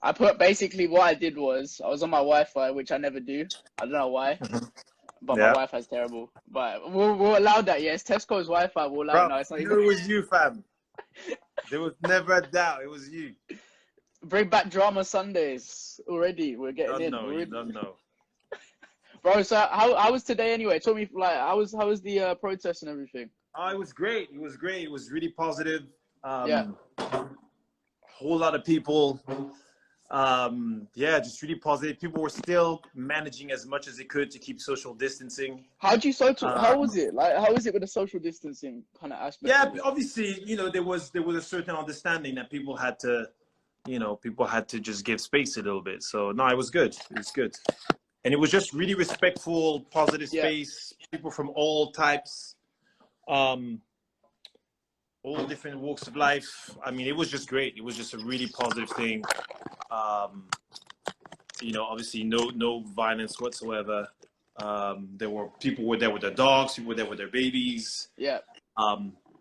I put basically what I did was I was on my Wi-Fi, which I never do. I don't know why, but my Yeah. Wi-Fi's terrible. But we'll allow that. Yes, Tesco's Wi-Fi. We'll allow. Bro, No, it's not you even. know it was you, fam. There was never a doubt. It was you. Bring back drama Sundays already. We're You getting don't in know. You already. don't know. Bro, so how was today anyway? Tell me, like, how was the protest and everything? Oh, it was great. It was great. It was really positive. Yeah. Whole lot of people. Yeah, just really positive. People were still managing as much as they could to keep social distancing. How Um, was it? Like, how was it with the social distancing kind of aspect yeah, of it? obviously, you know, there was a certain understanding that people had to, you know, people had to just give space a little bit. So no, it was good. It was good. And it was just really respectful, positive Yeah. space, people from all types, all different walks of life. I mean, it was just great. It was just a really positive thing. You know, obviously no violence whatsoever. There were people were there with their dogs, people were there with their babies. Yeah.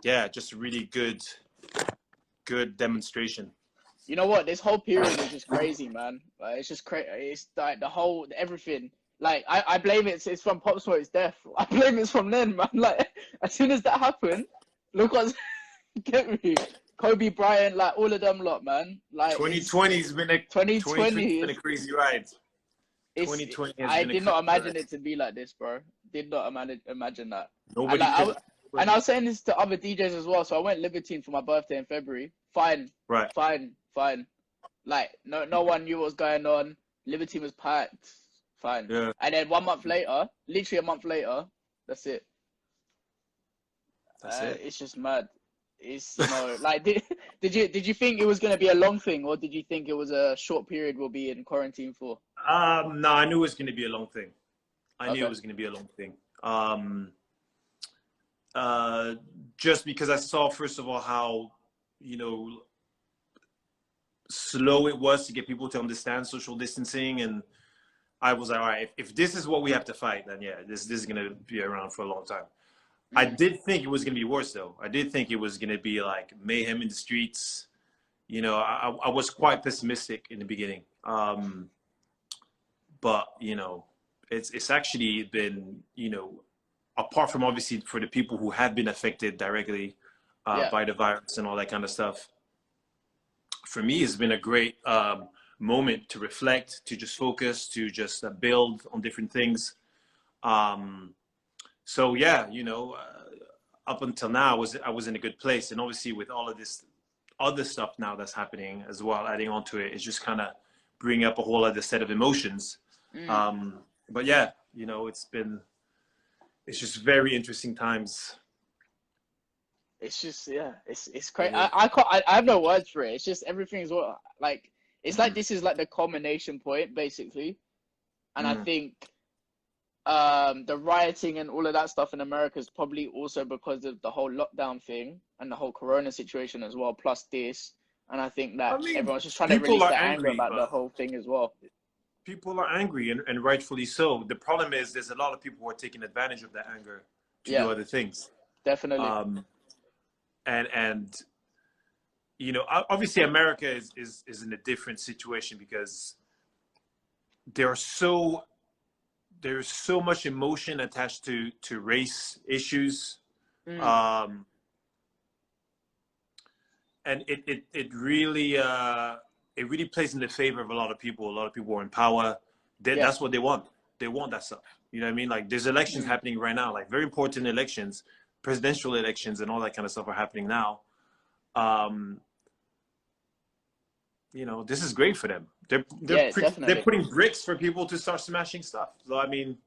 Yeah, just a really good demonstration. You know what? This whole period was just crazy, man. Like, it's just crazy. It's like everything. Like, I blame it's from Pop Smoke's death. I blame it's from then, man. Like, as soon as that happened, look what's get me. Kobe Bryant, like all of them lot, man. Like 2020 has been a 2020 been a crazy ride. it's 2020 has I been a did not crazy imagine ride. it to be like this, bro. Did not imagine that. And Nobody like could. and I was saying this to other DJs as well. So I went Libertine for my birthday in February. Fine, Right. fine. Like no one knew what was going on. Libertine was packed. Fine. Yeah. And then 1 month later, literally a month later, that's it. That's it. It's just mad. It's like did you think it was gonna be a long thing, or did you think it was a short period we'll be in quarantine for? No, I knew it was going to be a long thing. I knew Okay. it was going to be a long thing. Just because I saw, first of all, how, you know, slow it was to get people to understand social distancing, and I was like, all right, if this is what we have to fight, then yeah, this is going to be around for a long time. I did think it was going to be worse, though. I did think it was going to be like mayhem in the streets. You know, I was quite pessimistic in the beginning. But, you know, it's actually been, you know, apart from obviously for the people who have been affected directly by the virus and all that kind of stuff, for me, it's been a great moment to reflect, to just focus, to just build on different things. So yeah, you know, up until now, I was in a good place, and obviously with all of this other stuff now that's happening as well, adding on to it, it's just kind of bringing up a whole other set of emotions. But yeah, you know, it's just very interesting times. It's just it's crazy. I have no words for it. It's just everything's like it's like this is like the culmination point basically, and I think the rioting and all of that stuff in America is probably also because of the whole lockdown thing and the whole corona situation as well, plus this. And I think that everyone's just trying to People release are their anger angry, about the but whole thing as well. people are angry, and rightfully so. The problem is there's a lot of people who are taking advantage of that anger to do other things. Definitely. And you know, obviously America is in a different situation because there's so much emotion attached to race issues. And it really plays in the favor of a lot of people. A lot of people are in power. That's what they want. They want that stuff. You know what I mean? Like there's elections happening right now, like very important elections, presidential elections, and all that kind of stuff are happening now. You know, this is great for them. They're putting bricks for people to start smashing stuff. So I mean,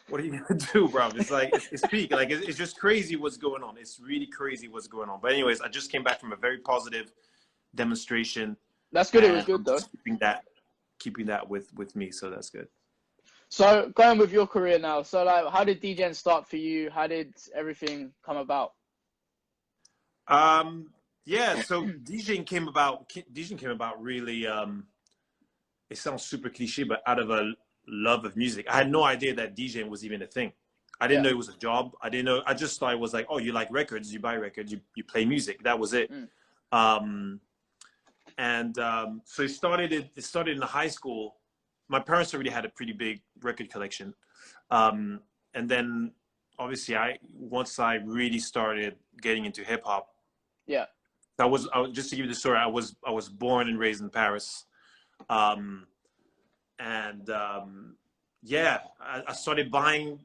what are you gonna do, bro? It's like it's peak. Like it's just crazy what's going on. It's really crazy what's going on. But anyways, I just came back from a very positive demonstration. That's good. It was good though. Keeping that with me, so that's good. So going with your career now. So like, how did DJing start for you? How did everything come about? Yeah, so DJing came about really. It sounds super cliche, but out of a love of music. I had no idea that DJing was even a thing. I didn't know it was a job. I didn't know. I just thought it was like, oh, you like records, you buy records, you play music. That was it. And so it started in the high school. My parents already had a pretty big record collection. And then obviously once I really started getting into hip hop. Yeah. I was just to give you the story. I was born and raised in Paris. Yeah, I started buying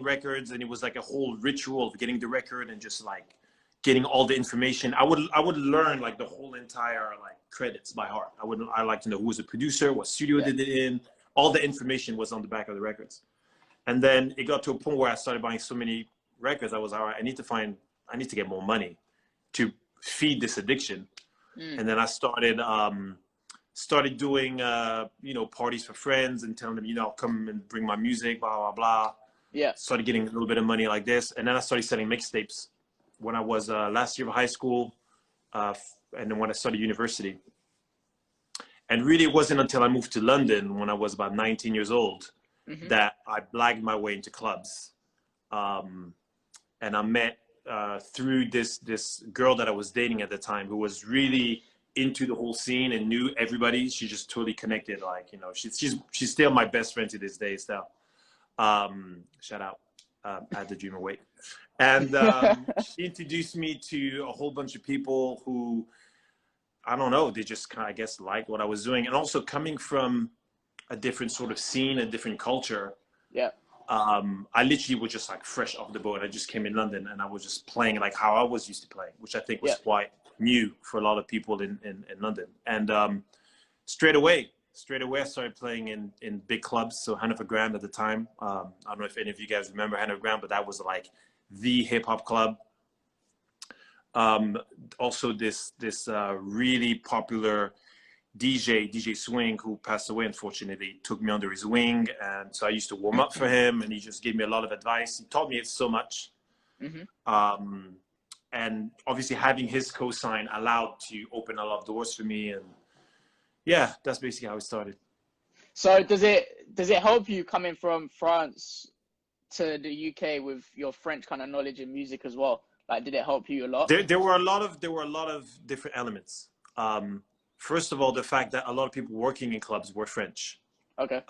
records, and it was like a whole ritual of getting the record and just like getting all the information. I would learn like the whole entire like credits by heart. I like to know who was the producer, what studio did it in. All the information was on the back of the records. And then it got to a point where I started buying so many records. I was all right. I need to get more money to feed this addiction. And then I started doing parties for friends and telling them, I'll come and bring my music, blah blah blah. Yeah. Started getting a little bit of money like this, and then I started selling mixtapes when I was last year of high school, and then when I started university. And really, it wasn't until I moved to London when I was about 19 years old that I blagged my way into clubs, and I met through this girl that I was dating at the time, who was really into the whole scene and knew everybody. She just totally connected. Like, she's still my best friend to this day still. Shout out. I had the dream away. And she introduced me to a whole bunch of people who, I don't know, they just kind of, I guess, liked what I was doing. And also coming from a different sort of scene, a different culture. Yeah. I literally was just like fresh off the boat. I just came in London and I was just playing like how I was used to playing, which I think was quite new for a lot of people in London. And straight away I started playing in big clubs. So Hanover Grand at the time. I don't know if any of you guys remember Hanover Grand, but that was like the hip hop club. Also this really popular DJ Swing, who passed away unfortunately, took me under his wing, and so I used to warm up for him, and he just gave me a lot of advice. He taught me so much. And obviously having his cosign allowed to open a lot of doors for me, and yeah, that's basically how it started. So does it help you coming from France to the UK with your French kind of knowledge in music as well? Like, did it help you a lot? There were a lot of different elements. First of all, the fact that a lot of people working in clubs were French. Okay.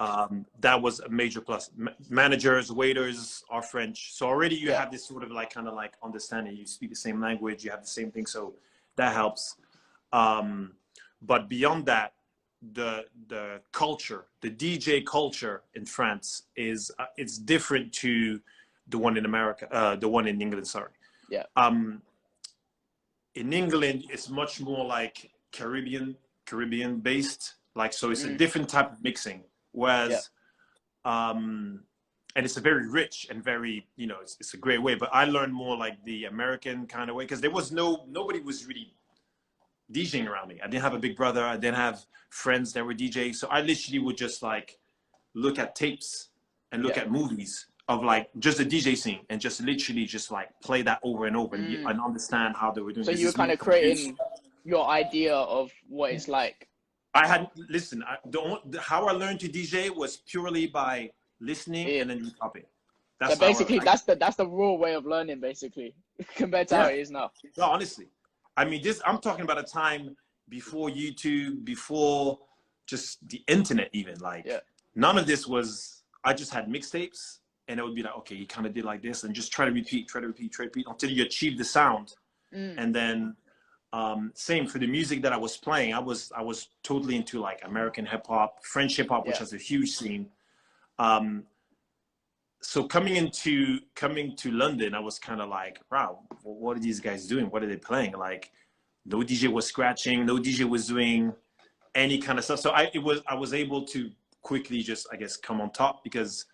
That was a major plus. Managers, waiters are French. So already you have this sort of like kind of like understanding. You speak the same language, you have the same thing. So that helps. But beyond that, the culture, the DJ culture in France is it's different to the one in America, the one in England, sorry. Yeah. In England, it's much more like Caribbean based, like, so it's a different type of mixing, whereas and it's a very rich and very, it's a great way, but I learned more like the American kind of way, because there was nobody was really DJing around me. I didn't have a big brother, I didn't have friends that were DJing, so I literally would just like look at tapes and look at movies of like just the DJ scene and just literally just like play that over and over and understand how they were doing. So you were kind of creating your idea of what it's like. I had, listen, how I learned to DJ was purely by listening and then copying. So basically, that's the raw way of learning, basically, compared to how it is now. No, honestly. I mean, I'm talking about a time before YouTube, before just the internet even. Like, none of this was, I just had mixtapes, and it would be like, okay, you kind of did like this, and just try to repeat until you achieve the sound. And then same for the music that I was playing. I was totally into like American hip hop, French hip hop, which has a huge scene. So coming to London, I was kind of like, wow, what are these guys doing? What are they playing? Like, no DJ was scratching, no DJ was doing any kind of stuff. So I was able to quickly just, I guess, come on top, because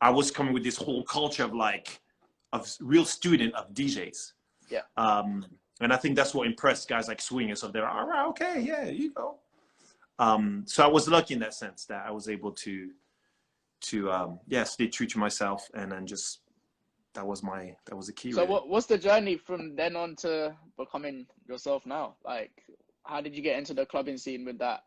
I was coming with this whole culture of real student of DJs. Yeah. And I think that's what impressed guys like Swing and stuff. They're all right, okay, yeah, you go. So I was lucky in that sense that I was able to stay true to myself, and then just that was the key. So really. what's the journey from then on to becoming yourself now? Like, how did you get into the clubbing scene with that?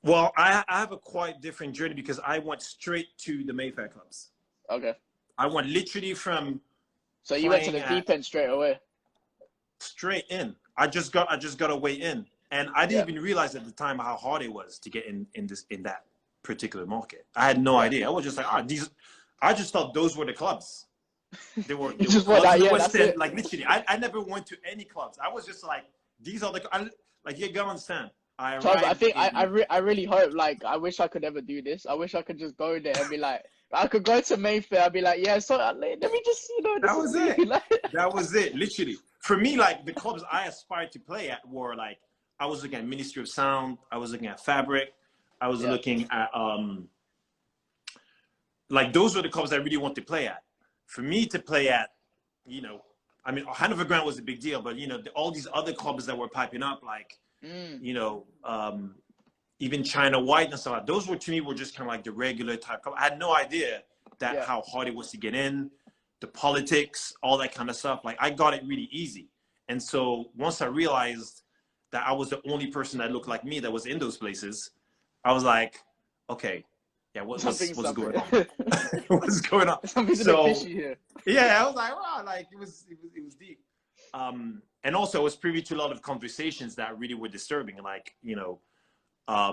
Well, I have a quite different journey, because I went straight to the Mayfair clubs. Okay. I went literally from. So you went to the deep end straight away. Straight in. I just got a way in. And I didn't even realize at the time how hard it was to get in that particular market. I had no idea. I was just like, I just thought those were the clubs. There were clubs in the West End. Like literally, I never went to any clubs. I was just like, these are like you gotta understand. I think I really hope, like, I wish I could ever do this. I wish I could just go there and be like, I could go to Mayfair. I'd be like, yeah, so let me just, you know, that was it. That was it. Literally, for me, like the clubs I aspired to play at were like, I was looking at Ministry of Sound. I was looking at Fabric. I was looking at like those were the clubs I really wanted to play at. For me to play at, you know, I mean, Hanover Grand was a big deal, but you know, all these other clubs that were piping up, like, you know, even China White and stuff. Those were to me were just kind of like the regular type club. I had no idea that how hard it was to get in, the politics, all that kind of stuff. Like I got it really easy, and so once I realized that I was the only person that looked like me that was in those places, I was like, okay, yeah, what's going on? What's going on? Something's a bit fishy here. Yeah, I was like, wow, like it was deep. And also I was privy to a lot of conversations that really were disturbing, like, you know, a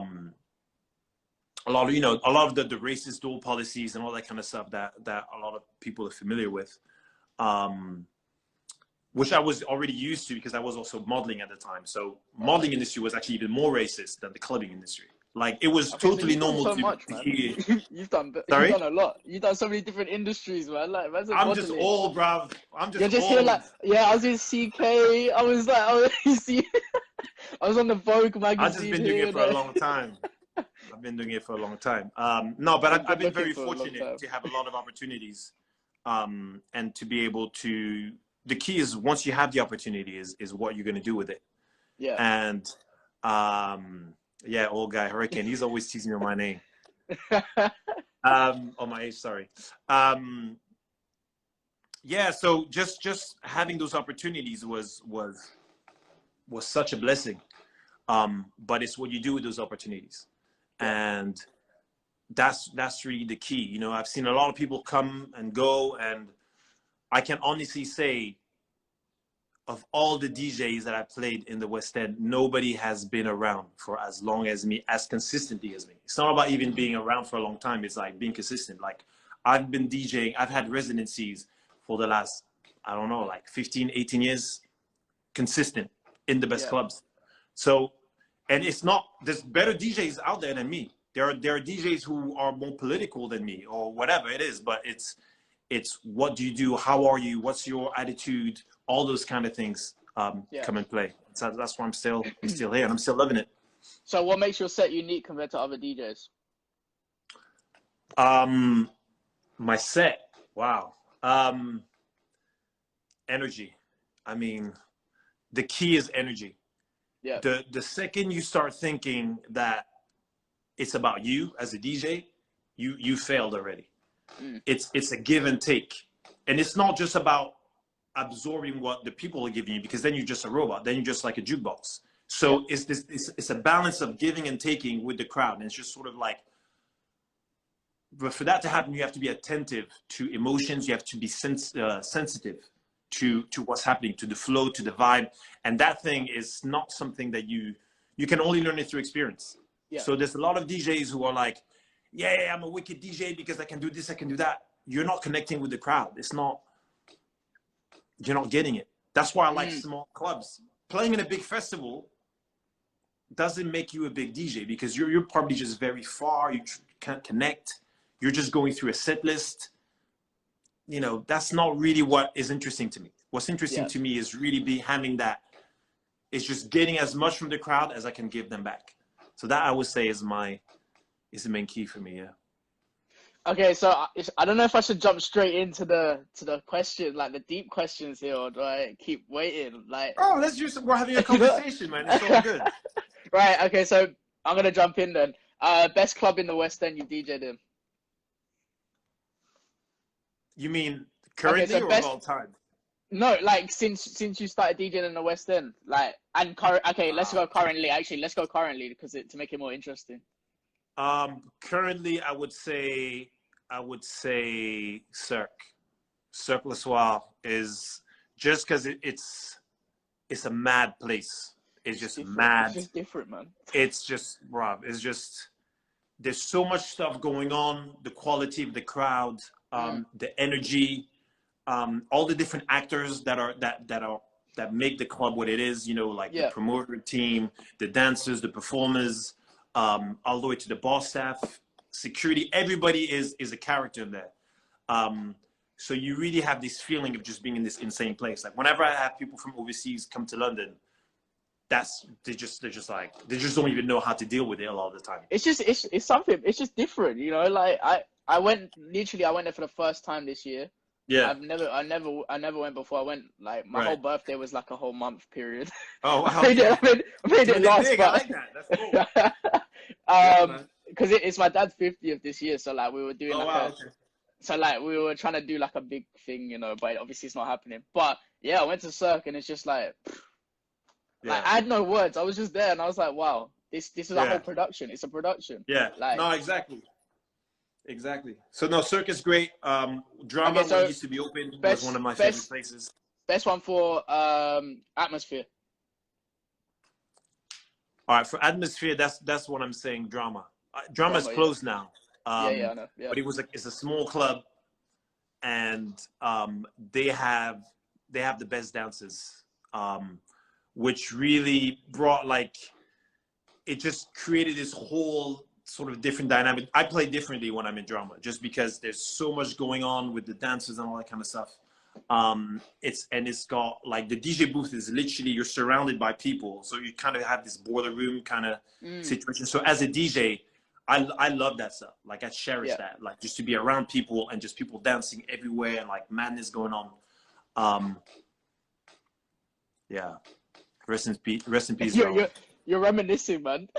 lot of the racist dual policies and all that kind of stuff that a lot of people are familiar with, which I was already used to because I was also modeling at the time. So modeling industry was actually even more racist than the clubbing industry. Like it was totally normal so to much, hear. You've done a lot. You've done so many different industries, man. Like, I'm just old, bruv. You're just here, like, I was in CK. I was like, I was on the Vogue magazine. I've just been doing it for a long time. I've been doing it for a long time. No, but I've been very fortunate to have a lot of opportunities, and to be able to. The key is once you have the opportunity, is what you're going to do with it. Yeah. And yeah, old guy Hurricane. He's always teasing me on my name. On my age, sorry. Yeah, so just having those opportunities was such a blessing. But it's what you do with those opportunities. And that's really the key. You know, I've seen a lot of people come and go, and I can honestly say of all the DJs that I played in the West End, nobody has been around for as long as me, as consistently as me. It's not about even being around for a long time. It's like being consistent. Like I've been DJing, I've had residencies for the last, I don't know, like 15, 18 years, consistent in the best clubs. So, and it's not, there's better DJs out there than me. There are DJs who are more political than me or whatever it is, but it's what do you do? How are you? What's your attitude? All those kind of things come and play. So that's why I'm still here and I'm still loving it. So what makes your set unique compared to other DJs? My set, wow. Energy. I mean, the key is energy. Yeah. The second you start thinking that it's about you as a DJ, you failed already. It's a give and take. And it's not just about absorbing what the people are giving you, because then you're just a robot. Then you're just like a jukebox. So it's a balance of giving and taking with the crowd. And it's just sort of like, but for that to happen, you have to be attentive to emotions. You have to be sensitive to what's happening, to the flow, to the vibe. And that thing is not something that you can only learn it through experience. Yeah. So there's a lot of DJs who are like, yeah, I'm a wicked DJ because I can do this, I can do that. You're not connecting with the crowd. You're not getting it. That's why I like small clubs. Playing in a big festival doesn't make you a big DJ because you're probably just very far. You can't connect. You're just going through a set list. You know, that's not really what is interesting to me. What's interesting to me is really having that. It's just getting as much from the crowd as I can give them back. So that I would say is the main key for me. Yeah. Okay, so I don't know if I should jump straight into the question, like the deep questions here, or do I keep waiting? Like, we're having a conversation, man. It's all good. Right. Okay, so I'm gonna jump in then. Best club in the West End you DJ'd in? You mean currently or all time? No, like since you started DJing in the West End, like, and okay, let's go currently. Actually, let's go currently because to make it more interesting. Currently, I would say Cirque Le Soir is just because it's a mad place. is just different. mad. It's just different, man. It's just, Rob, it's just, there's so much stuff going on. The quality of the crowd, the energy, all the different actors that make the club what it is, you know, like the promoter team, the dancers, the performers, all the way to the boss staff, security. Everybody is a character in there. So you really have this feeling of just being in this insane place. Like whenever I have people from overseas come to London, they just don't even know how to deal with it a lot of the time. It's something. It's just different, you know. Like I went there for the first time this year. Yeah. I never went before. I went like my whole birthday was like a whole month period. Oh wow. I made it last. Big. I like that. That's cool. Because it's my dad's 50th this year, so like we were doing so like we were trying to do like a big thing, you know, but obviously it's not happening. But yeah, I went to Cirque and it's just like like I had no words. I was just there and I was like, wow, this is a whole production. It's a production. Yeah. Like, no, exactly. So no, Cirque is great. Drama used to be open was one of my favorite places. Best one for atmosphere. All right, for atmosphere, that's what I'm saying. Drama is closed now. I know. Yeah. But it's a small club, and they have the best dancers, which really brought it just created this whole sort of different dynamic. I play differently when I'm in drama, just because there's so much going on with the dancers and all that kind of stuff. It's got like the DJ booth is literally, you're surrounded by people, so you kind of have this boiler room kind of situation. So as a DJ, I love that stuff. Like I cherish that, like just to be around people and just people dancing everywhere and like madness going on. Yeah. Rest in peace. You're reminiscing, man.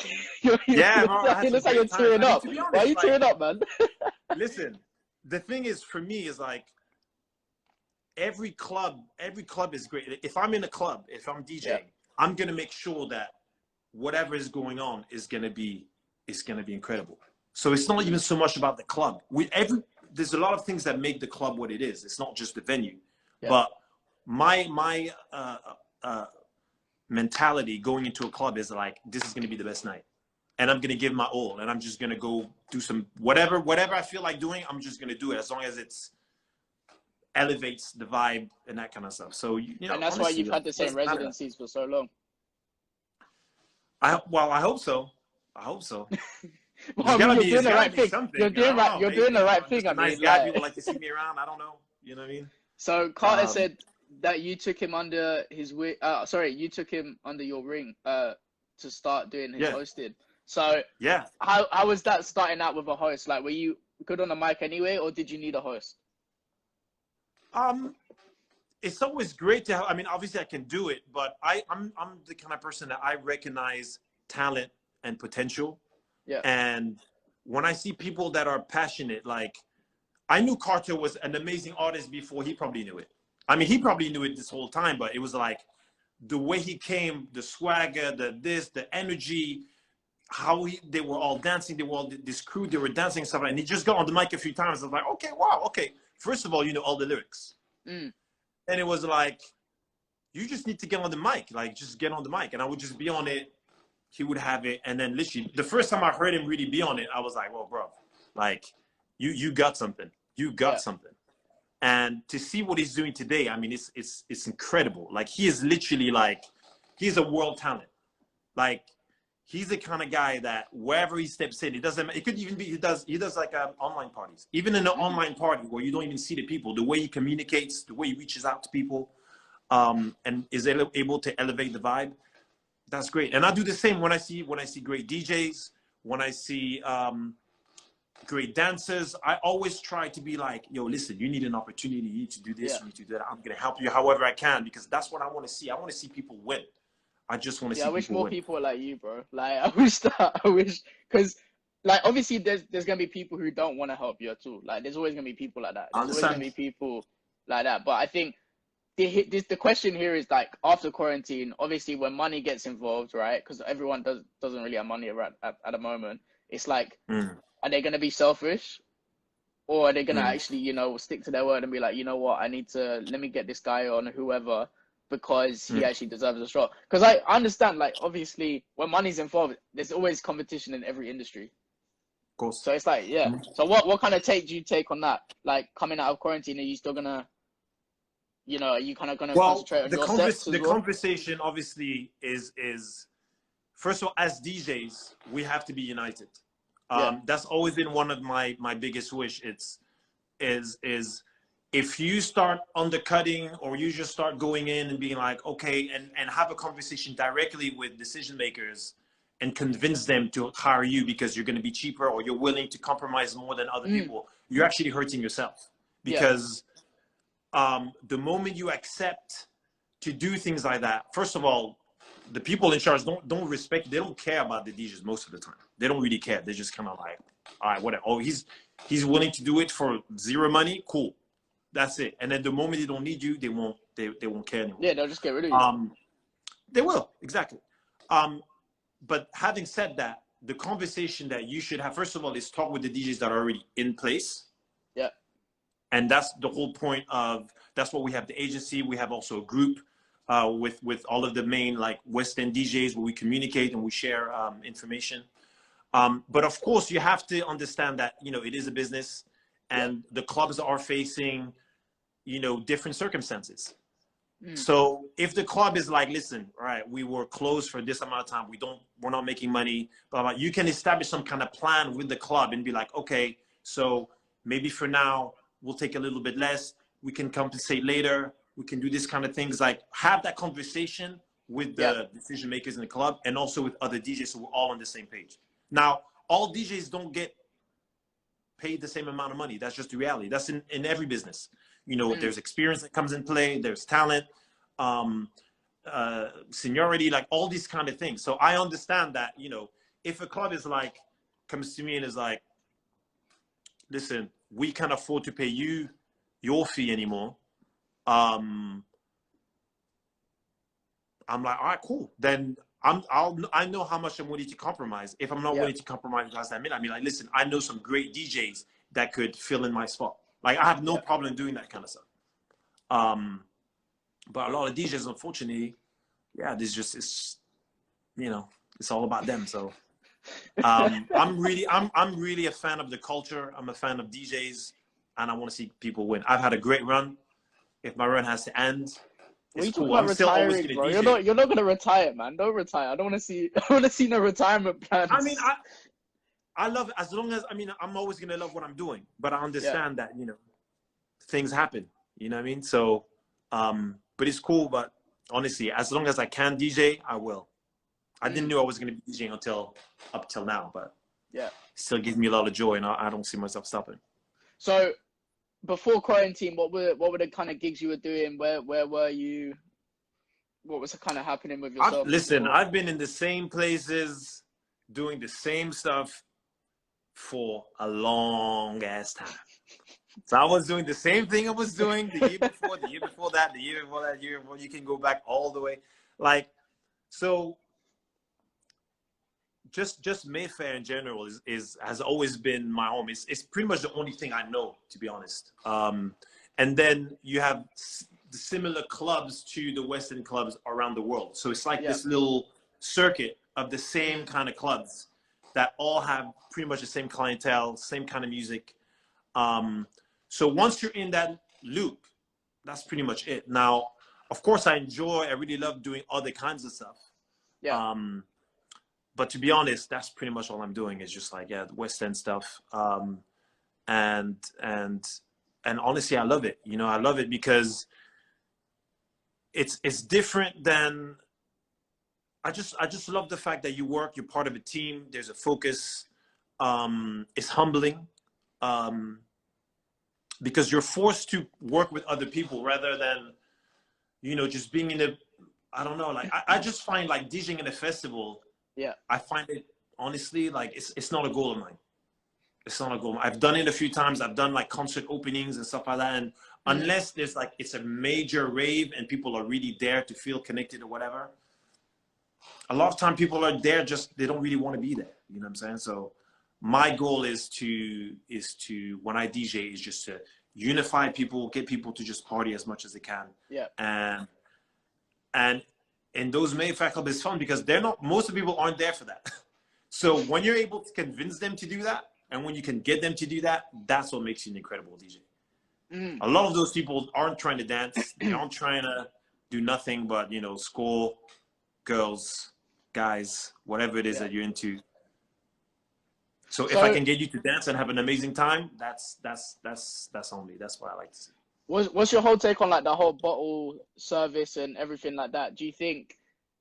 It looks like you're tearing up. Why are you tearing up, man? Listen, the thing is, for me, is like every club is great. If I'm in a club, if I'm DJing, I'm gonna make sure that whatever is going on is gonna be incredible. So it's not even so much about the club. There's a lot of things that make the club what it is. It's not just the venue, but my mentality going into a club is like, this is going to be the best night, and I'm going to give my all, and I'm just going to go do some whatever I feel like doing. I'm just going to do it as long as it's elevates the vibe and that kind of stuff. So you know, and that's why you've had the same residencies for so long. I hope so. Well, you're doing the right thing. You're doing the right thing. I mean, nice guy. People like to see me around. I don't know. You know what I mean? So Carter said that you took him under his wing. You took him under your wing to start doing his hosting. So how was that starting out with a host? Like, were you good on the mic anyway, or did you need a host? It's always great to have. I mean, obviously I can do it, but I'm the kind of person that I recognize talent and potential. Yeah. And when I see people that are passionate, like I knew Carter was an amazing artist before he probably knew it. I mean, he probably knew it this whole time, but it was like the way he came, the swagger, the energy, how they were all dancing. They were all this crew, they were dancing and stuff. And he just got on the mic a few times. I was like, okay, wow, okay. First of all, you know all the lyrics. And it was like, you just need to get on the mic. Like, just get on the mic. And I would just be on it. He would have it. And then literally, the first time I heard him really be on it, I was like, well, bro, like, you got something. You got something. And to see what he's doing today, I mean, it's incredible. Like, he is literally like, he's a world talent. Like, he's the kind of guy that wherever he steps in, it could even be, he does like online parties. Even in an online party where you don't even see the people, the way he communicates, the way he reaches out to people, and is able to elevate the vibe, that's great. And I do the same when I see great DJs, when I see great dancers. I always try to be like, yo, listen, you need an opportunity, you need to do this, you need to do that. I'm gonna help you however I can, because that's what I want to see. I want to see people win. I just want to see people win. I wish more people were like you, bro. Like, I wish, because, like, obviously there's going to be people who don't want to help you at all. Like, there's always going to be people like that. There's always going to be people like that. But I think the question here is, like, after quarantine, obviously when money gets involved, right? Because everyone doesn't really have money at the moment. It's like, are they going to be selfish? Or are they going to actually, you know, stick to their word and be like, you know what, let me get this guy on, whoever, because he actually deserves a shot. Because I understand, like, obviously, when money's involved, there's always competition in every industry. Of course. So it's like, yeah. So what kind of take do you take on that? Like, coming out of quarantine, are you still gonna, you know, are you kind of gonna concentrate on your sets as the well? conversation obviously is first of all, as DJs, we have to be united. That's always been one of my biggest wish. Is if you start undercutting or you just start going in and being like, okay, and have a conversation directly with decision makers and convince them to hire you because you're going to be cheaper or you're willing to compromise more than other people, you're actually hurting yourself. Because the moment you accept to do things like that, first of all, the people in charge don't respect, they don't care about the DJs most of the time. They don't really care. They're just kind of like, all right, whatever. Oh, he's willing to do it for zero money. Cool. That's it. And then the moment they don't need you, they won't care anymore. Yeah, they'll just get rid of you. They will, exactly. But having said that, the conversation that you should have, first of all, is talk with the DJs that are already in place. Yeah. And that's the whole point of, that's what we have the agency. We have also a group with all of the main like West End DJs where we communicate and we share information. But of course, you have to understand that, you know, it is a business and the clubs are facing, you know, different circumstances. So if the club is like, listen, all right, we were closed for this amount of time, we're not making money, blah, blah, you can establish some kind of plan with the club and be like, okay, so maybe for now we'll take a little bit less, we can compensate later, we can do this kind of things. Like, have that conversation with the decision makers in the club and also with other DJs, so we're all on the same page. Now, all DJs don't get paid the same amount of money. That's just the reality. That's in every business. You know, there's experience that comes in play, there's talent, seniority, like all these kind of things. So I understand that, you know, if a club is like, comes to me and is like, listen, we can't afford to pay you your fee anymore. I'm like, all right, cool. Then I know how much I'm willing to compromise. If I'm not willing to compromise past that minute, I mean, like, listen, I know some great DJs that could fill in my spot. Like, I have no problem doing that kind of stuff. But a lot of DJs, unfortunately, it's you know, it's all about them. So I'm really a fan of the culture. I'm a fan of DJs, and I want to see people win. I've had a great run. If my run has to end, What are you it's talking cool. about I'm still always retiring, gonna bro? DJ. You're not gonna retire, man. Don't retire. I don't want to see no retirement plans. I mean, I love, as long as, I mean, I'm always going to love what I'm doing, but I understand that, you know, things happen, you know what I mean? So, but it's cool. But honestly, as long as I can DJ, I will. I didn't know I was going to be DJing up till now, but it still gives me a lot of joy and I don't see myself stopping. So before quarantine, what were the kind of gigs you were doing? Where were you? What was kind of happening with yourself? Listen, I've been in the same places doing the same stuff for a long ass time. So I was doing the same thing I was doing the year before, the year before that, the year before that, year before. You can go back all the way. Like, so just Mayfair in general has always been my home. It's pretty much the only thing I know, to be honest. And then you have similar clubs to the Western clubs around the world. So it's like this little circuit of the same kind of clubs that all have pretty much the same clientele, same kind of music. So once you're in that loop, that's pretty much it. Now, of course, I really love doing other kinds of stuff. Yeah. But to be honest, that's pretty much all I'm doing is just like, the West End stuff. And honestly, I love it. You know, I love it because it's different than, I just love the fact that you're part of a team. There's a focus. It's humbling because you're forced to work with other people rather than, you know, just being in I don't know. Like, I just find like DJing in a festival. Yeah. I find it honestly, like it's not a goal of mine. It's not a goal. I've done it a few times. I've done like concert openings and stuff like that. And unless there's like, it's a major rave and people are really there to feel connected or whatever, a lot of time people are there they don't really want to be there. You know what I'm saying? So my goal is to when I DJ is just to unify people, get people to just party as much as they can. Yeah. And those Mayfair club is fun because most of the people aren't there for that. So when you're able to convince them to do that, and when you can get them to do that, that's what makes you an incredible DJ. A lot of those people aren't trying to dance. They aren't trying to do nothing but, score girls, guys, whatever it is that you're into. So if I can get you to dance and have an amazing time, that's on me. That's what I like to see. What's your whole take on like the whole bottle service and everything like that? Do you think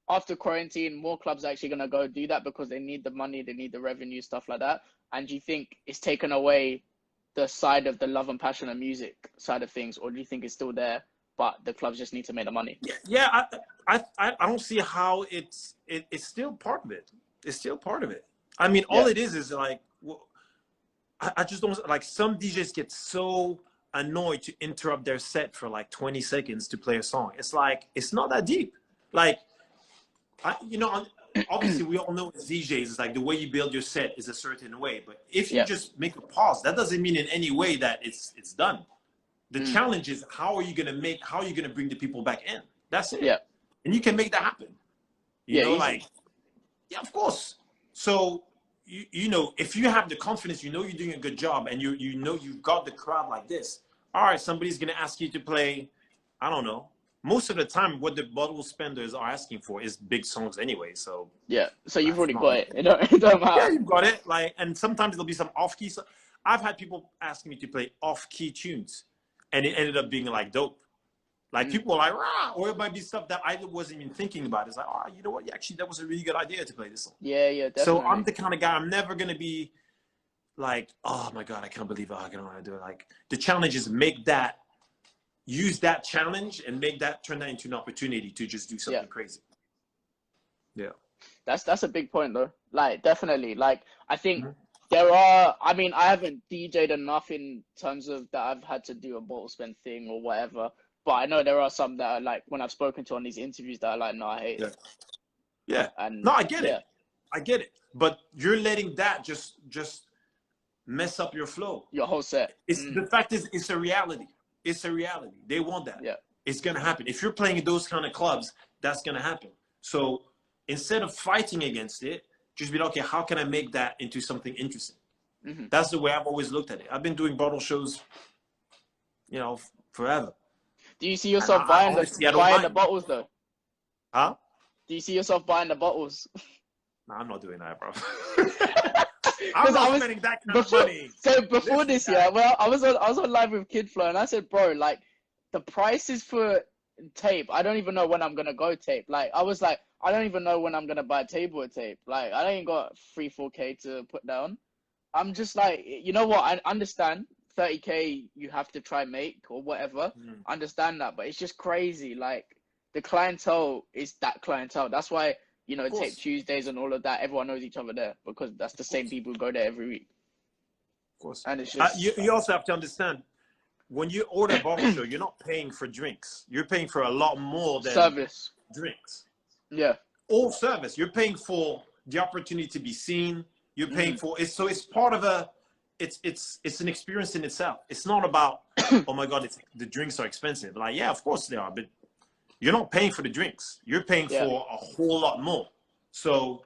after quarantine, more clubs are actually gonna go do that because they need the money, they need the revenue, stuff like that? And do you think it's taken away the side of the love and passion and music side of things, or do you think it's still there, but the clubs just need to make the money? Yeah, I don't see how it's still part of it. It's still part of it. I mean, all it is like, I just don't like. Some DJs get so annoyed to interrupt their set for like 20 seconds to play a song. It's like, it's not that deep. Like, obviously we all know as DJs, it's like the way you build your set is a certain way. But if you just make a pause, that doesn't mean in any way that it's done. The challenge is how are you gonna bring the people back in? That's it. Yeah. And you can make that happen. You know, like, yeah, of course. So if you have the confidence, you're doing a good job, and you've got the crowd like this. All right, somebody's gonna ask you to play, I don't know. Most of the time, what the bottle spenders are asking for is big songs anyway. So so you've already got it. It don't matter. Yeah, you've got it. Like, and sometimes there'll be some off-key. So I've had people asking me to play off-key tunes, and it ended up being like dope. Like people are like, rah, or it might be stuff that I wasn't even thinking about. It's like, oh, you know what? Actually, that was a really good idea to play this song. Yeah, definitely. So I'm the kind of guy, I'm never going to be like, oh my God, I can't believe I don't know how to do it. Like, the challenge is use that challenge and turn that into an opportunity to just do something crazy. Yeah. That's a big point though. Like, definitely. Like, I think I haven't DJ'd enough in terms of that I've had to do a bottle spend thing or whatever. But I know there are some that are like, when I've spoken to on these interviews, that are like, no, I hate it. Yeah. No, I get it. I get it. But you're letting that just mess up your flow. Your whole set. The fact is, it's a reality. It's a reality. They want that. Yeah. It's going to happen. If you're playing in those kind of clubs, that's going to happen. So instead of fighting against it, just be like, okay, how can I make that into something interesting? That's the way I've always looked at it. I've been doing bottle shows, forever. Do you see yourself buying the bottles though? Huh? Do you see yourself buying the bottles? No, I'm not doing that, bro. I'm not spending that kind of money. So before this year, I was on live with Kid Flow, and I said, bro, like, the prices for tape, I don't even know when I'm gonna go tape. Like, I was like, I don't even know when I'm gonna buy a table of tape. Like, I ain't got 3-4K to put down. I'm just like, you know what? I understand 30K you have to try make or whatever. Understand that, but it's just crazy. Like, the clientele is that clientele. That's why, Tape Tuesdays and all of that, everyone knows each other there, because that's the same people who go there every week. Of course. And it's just you also have to understand, when you order a bottle show, you're not paying for drinks. You're paying for a lot more than service. Drinks. Yeah. All service. You're paying for the opportunity to be seen. You're paying for it. So it's part of it's an experience in itself. It's not about, oh my God, the drinks are expensive. Like, yeah, of course they are, but you're not paying for the drinks. You're paying for a whole lot more. So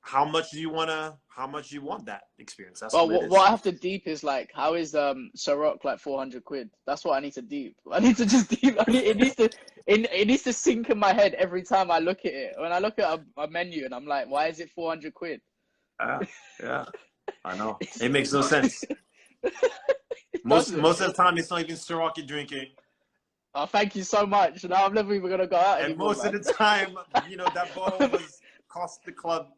how much do you want that experience? That's what I have to deep is like, how is Ciroc like 400 quid? That's what I need to deep. I need to just deep. It needs to sink in my head every time I look at it. When I look at a menu and I'm like, why is it 400 quid? Yeah, I know. It makes no sense. Most of the time, it's not even Ciroc you're drinking. Oh, thank you so much. Now I'm never even gonna go out and anymore. Most of the time, that bottle cost the club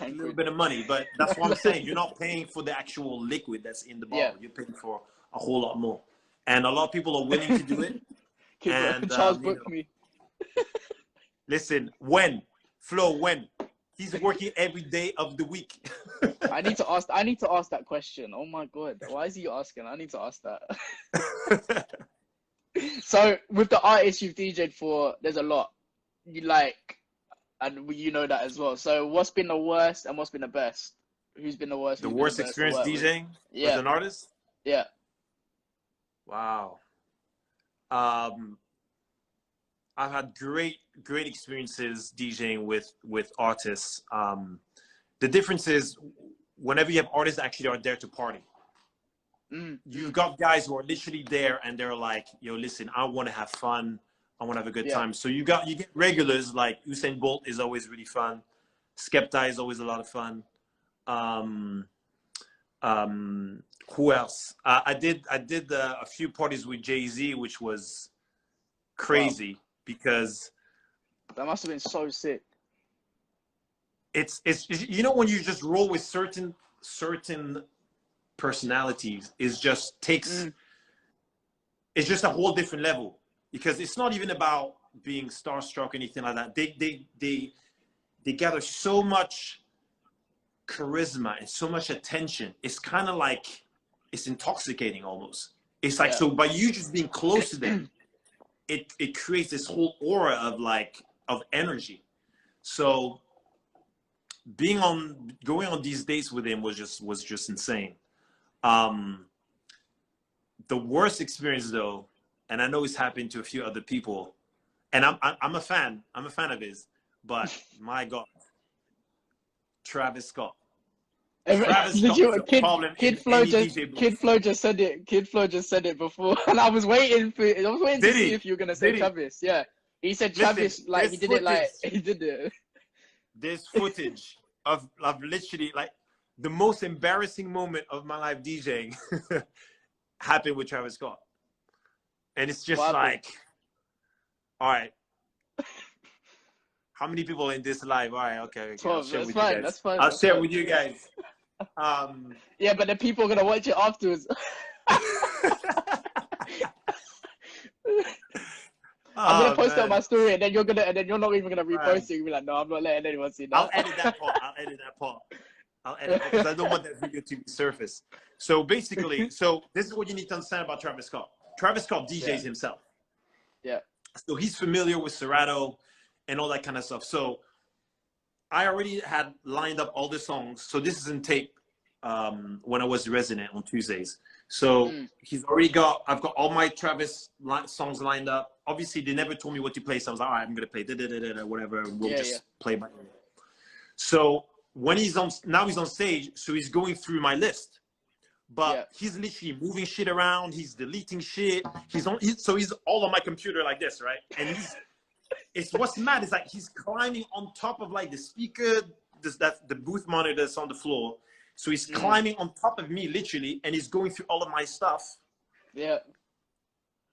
a little bit of money, but that's what I'm saying. You're not paying for the actual liquid that's in the bottle. You're paying for a whole lot more, and a lot of people are willing to do it. And Charles booked me. Listen, Flo, he's working every day of the week. I need to ask that question. Oh my God, why is he asking? I need to ask that. So with the artists you've DJ'd for, there's a lot. And you know that as well. So what's been the worst and what's been the best? Who's been the worst? The worst experience DJing with an artist? Yeah. Wow. I've had great experiences DJing with artists. The difference is whenever you have artists that actually are there to party. You've got guys who are literally there and they're like, yo, listen, I want to have fun. I want to have a good time. So you get regulars like Usain Bolt is always really fun. Skepta is always a lot of fun. Who else? I did a few parties with Jay-Z, which was crazy because that must have been so sick. It's you know, when you just roll with certain personalities, is just takes it's just a whole different level, because it's not even about being starstruck or anything like that. They gather so much charisma and so much attention. It's kind of like, it's intoxicating almost. It's like, so by you just being close to them, it creates this whole aura of energy. So going on these dates with him was just insane. The worst experience though, and I know it's happened to a few other people, and I'm a fan of his, but my God, Travis Scott. Kid Flo just said it. Kid Flo just said it before, and I was waiting to see if you were gonna say Travis. Yeah, he said Travis. Like he did it. Like he did it. There's footage of literally like the most embarrassing moment of my life DJing happened with Travis Scott, and it's just like, all right, how many people in this live? All right, okay, 12, that's fine. I'll share with you guys. Yeah, but the people are gonna watch it afterwards. I'm gonna post it on my story, and then you're not even gonna repost it. You'll be like, no, I'm not letting anyone see that. I'll edit that part. I'll edit it because I don't want that video to be surfaced. So basically, this is what you need to understand about Travis Scott. Travis Scott DJs himself. Yeah. So he's familiar with Serato and all that kind of stuff. So I already had lined up all the songs. So this is in tape when I was resident on Tuesdays. So I've got all my Travis songs lined up. Obviously, they never told me what to play. So I was like, all right, I'm going to play whatever. We'll just play by ear. So when he's on stage, so he's going through my list. But he's literally moving shit around. He's deleting shit. He's all on my computer like this, right? And what's mad is like he's climbing on top of like the speaker, the booth monitor that's on the floor. So he's climbing on top of me literally, and he's going through all of my stuff. Yeah.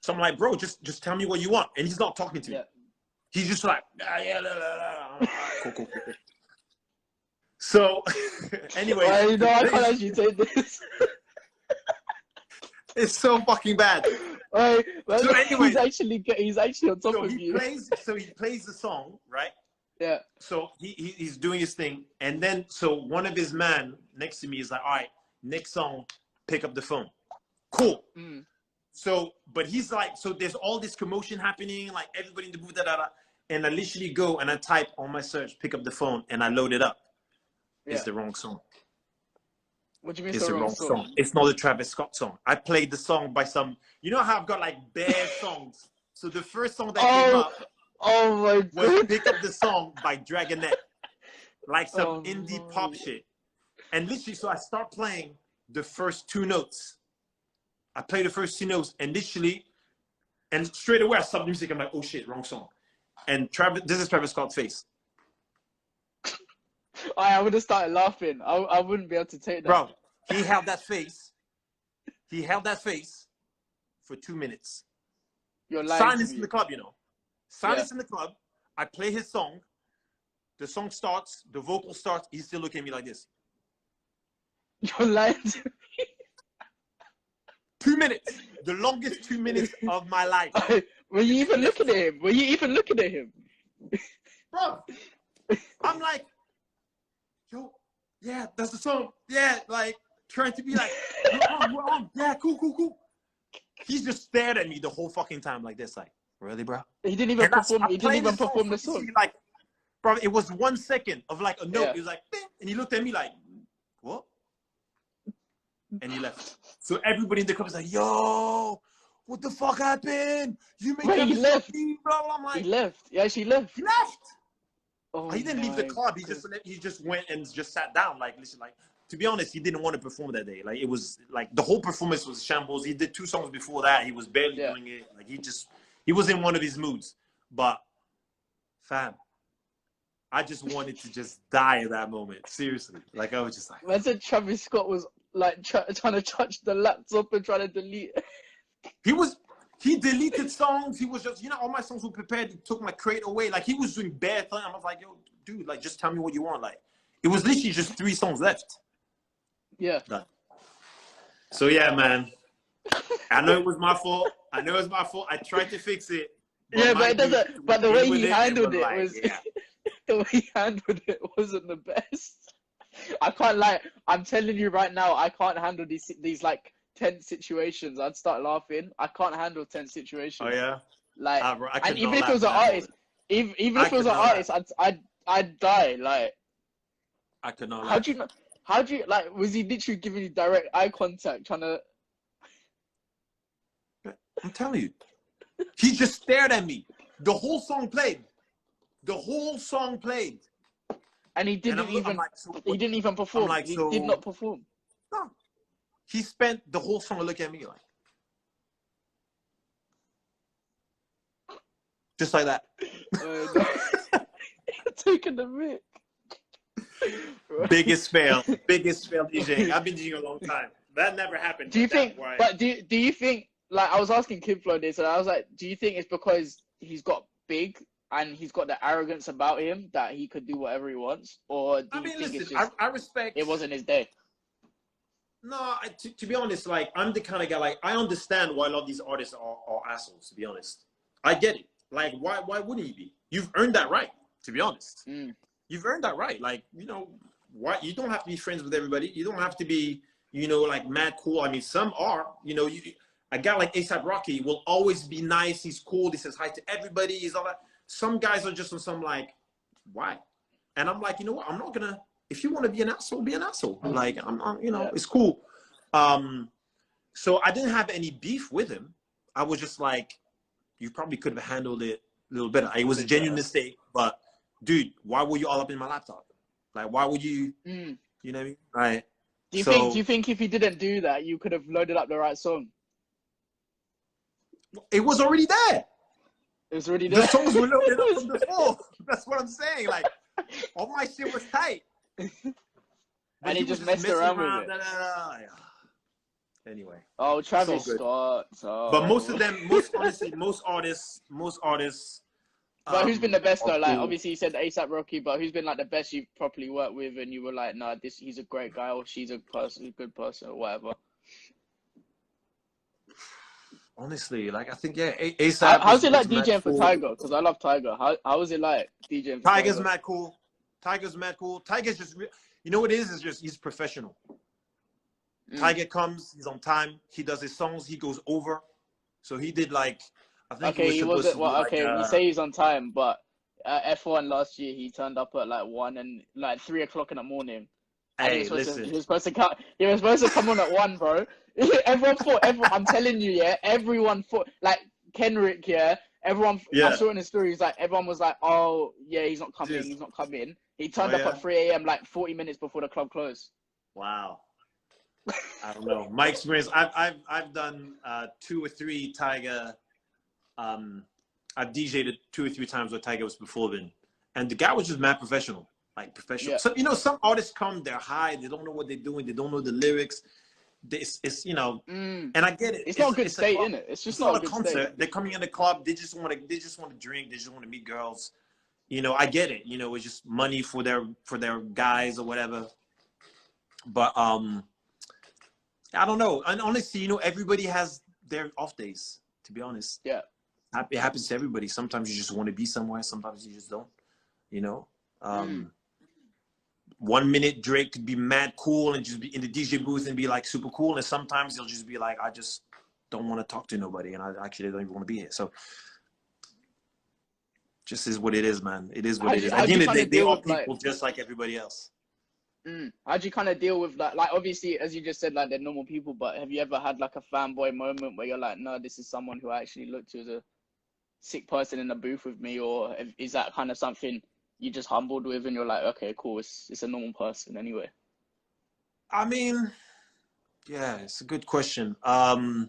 So I'm like, bro, just tell me what you want. And he's not talking to me. He's just like, cool. So anyway, I can't actually take this. It's so fucking bad. So anyway, he's actually on top of you. He plays the song, right? Yeah. So he's doing his thing, and then one of his man next to me is like, all right, next song, pick up the phone. Cool. So, but he's like, so there's all this commotion happening, like everybody in the booth, and I literally go and I type on my search, pick up the phone, and I load it up. It's the wrong song. What do you mean it's the wrong song? It's not a Travis Scott song. I played the song by some, you know how I've got like bare songs. So the first song that came up was Pick Up the Song by Dragonette. Like some indie pop shit. And literally, so I start playing the first two notes. I play the first two notes, and literally, and straight away I stop the music. I'm like, oh shit, wrong song. And this is Travis Scott's face. I would have started laughing. I wouldn't be able to take that. Bro, he held that face. He held that face for 2 minutes. You're lying. Silence in the club, you know. Silence in the club. I play his song. The song starts. The vocal starts. He's still looking at me like this. You're lying to me. 2 minutes. The longest 2 minutes of my life. Were you even looking at him? Bro, I'm like, yo, yeah, that's the song. Yeah, like, trying to be like, we're on. Yeah, cool. He's just stared at me the whole fucking time like this, like, really, bro? He didn't even perform the song. Like, bro, it was 1 second of like a note. Yeah. He was like, bing, and he looked at me like, what? And he left. So everybody in the club is like, yo, what the fuck happened? You made Wait, he left. Blah, blah. I'm like, he left. Yeah, she left. He left. Oh, he didn't leave the club. He just went and just sat down. Like, listen, like, to be honest, he didn't want to perform that day. Like, it was like the whole performance was shambles. He did 2 songs before that. He was barely doing it. Like, he was in one of his moods. But fam, I just wanted to just die at that moment. Seriously. Like, I was just like, I said Travis Scott was like trying to touch the laptop and trying to delete it. He deleted songs. He was just, all my songs were prepared. He took my crate away. Like, he was doing bad things. I was like, yo, dude, like, just tell me what you want. Like, it was literally just 3 songs left. Yeah. Done. So, yeah, man. I know it was my fault. I tried to fix it. But it doesn't. But the way he handled it was, the way he handled it wasn't the best. I can't lie. I'm telling you right now, I can't handle these like tense situations. I'd start laughing. I can't handle tense situations. Oh yeah. Like, and even if it was an artist, even if it was an artist, I'd die. Like, I could not. How do you like? Was he literally giving you direct eye contact, trying to? I'm telling you, he just stared at me. The whole song played. And he didn't even. Like, he didn't even perform. Like, he did not perform. No. He spent the whole song looking at me like, just like that. Taking the mic. Biggest fail, DJ. I've been DJing a long time. That never happened. Do you think? But do you think? Like, I was asking Kid Flow this, and I was like, do you think it's because he's got big and he's got the arrogance about him that he could do whatever he wants, or do you think listen, it's just I respect. It wasn't his day. No, to be honest, like, I'm the kind of guy, like, I understand why a lot of these artists are assholes, to be honest. I get it. Like, why wouldn't you be? You've earned that right, to be honest. You've earned that right. Like, why you don't have to be friends with everybody. You don't have to be, like, mad cool. I mean, some are, a guy like A$AP Rocky will always be nice. He's cool. He says hi to everybody. He's all that. Some guys are just on some, like, why? And I'm like, you know what? I'm not going to. If you want to be an asshole, be an asshole. Like, it's cool. So I didn't have any beef with him. I was just like, you probably could have handled it a little better. It was a genuine mistake, but dude, why were you all up in my laptop? Like, why would you, you know what I mean? Right. Do you think if he didn't do that, you could have loaded up the right song? It was already there. It was already there. The songs were loaded up from before. That's what I'm saying. Like, all my shit was tight. And he just messed around with it. Anyway. Oh, Travis Scott. But most artists. But who's been the best though? Like, obviously you said A$AP Rocky, but who's been like the best you've properly worked with, and you were like, nah, he's a great guy, or she's a good person, or whatever. Honestly, like, I think A$AP. How's it like DJing for Tiger? Because I love Tiger. How was it like DJing for Tiger's mad cool. Tiger's just, you know what it is? It's just, he's professional. Tiger comes, he's on time. He does his songs. He goes over. So he did, like, I think he wasn't. Well, okay, we say he's on time, but F1 last year he turned up at like 1 and like 3 o'clock in the morning. Hey, listen. He was supposed to come on at 1, bro. Everyone thought. I'm telling you, yeah. Everyone thought, like Kenrick, yeah. Everyone. Yeah. I saw in the stories, like everyone was like, "Oh, yeah, he's not coming. He's not coming." He turned up at 3 a.m. like 40 minutes before the club closed. Wow. I don't know. My experience, I've done 2 or 3 Tiger. I've DJ'd it 2 or 3 times where Tiger was performing, and the guy was just mad professional, like professional. Yeah. So some artists come, they're high, they don't know what they're doing, they don't know the lyrics. It's and I get it. It's not a good state, is it? It's just not a good concert. State. They're coming in the club. They just want to drink. They just want to meet girls. I get it. It's just money for their guys or whatever. But I don't know. And honestly, everybody has their off days. To be honest, yeah, it happens to everybody. Sometimes you just want to be somewhere. Sometimes you just don't. 1 minute Drake could be mad cool and just be in the DJ booth and be like super cool, and sometimes he'll just be like, I just don't want to talk to nobody, and I actually don't even want to be here. So, just is what it is, man. It is what it is. At the end of the day, they are people just like everybody else. How do you kind of deal with that? Like, obviously, as you just said, like they're normal people, but have you ever had like a fanboy moment where you're like, no, this is someone who I actually look to as a sick person in the booth with me, or is that kind of something you just humbled with and you're like, okay, cool, it's a normal person anyway? I mean, yeah, it's a good question. Nah,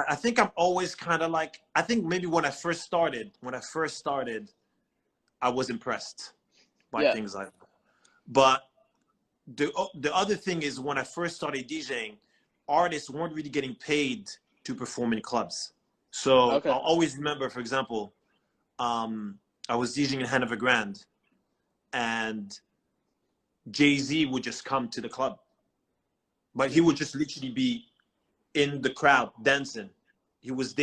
I think I'm always kind of like, I think maybe when I first started, I was impressed by things like that. But the other thing is when I first started DJing, artists weren't really getting paid to perform in clubs. So I'll always remember, for example, I was DJing in Hanover Grand, and Jay-Z would just come to the club, but he would just literally be in the crowd dancing. He was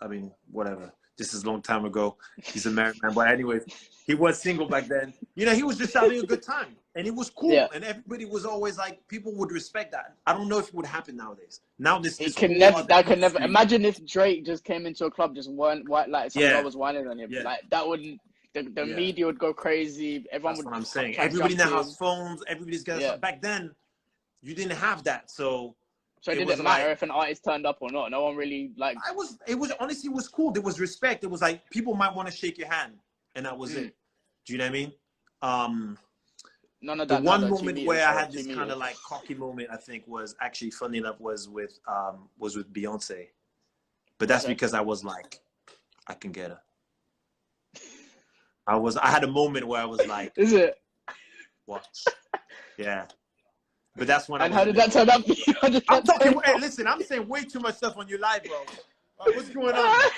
I mean, whatever. This is a long time ago. He's a married man, but anyways, he was single back then. You know, he was just having a good time, and it was cool. Yeah. And everybody was always like, people would respect that. I don't know if it would happen nowadays. Now this can never. Imagine if Drake just came into a club, just like some guy was whining on him. Like that wouldn't. The media would go crazy. Everyone would. That's what I'm saying. Everybody now has phones. Everybody's got stuff. Back then, you didn't have that, so. So it didn't matter if an artist turned up or not. No one really like. It was honestly, it was cool. There was respect. It was like people might want to shake your hand, and that was it. Do you know what I mean? None of that. The one moment where I had this kind of like cocky moment, I think, was actually funny enough was with Beyonce, but that's because I was like, I can get her. I had a moment where I was like, is it? What? Yeah. But that's when. And how did that turn up? I'm talking. Hey, listen, I'm saying way too much stuff on your live, bro. What's going on?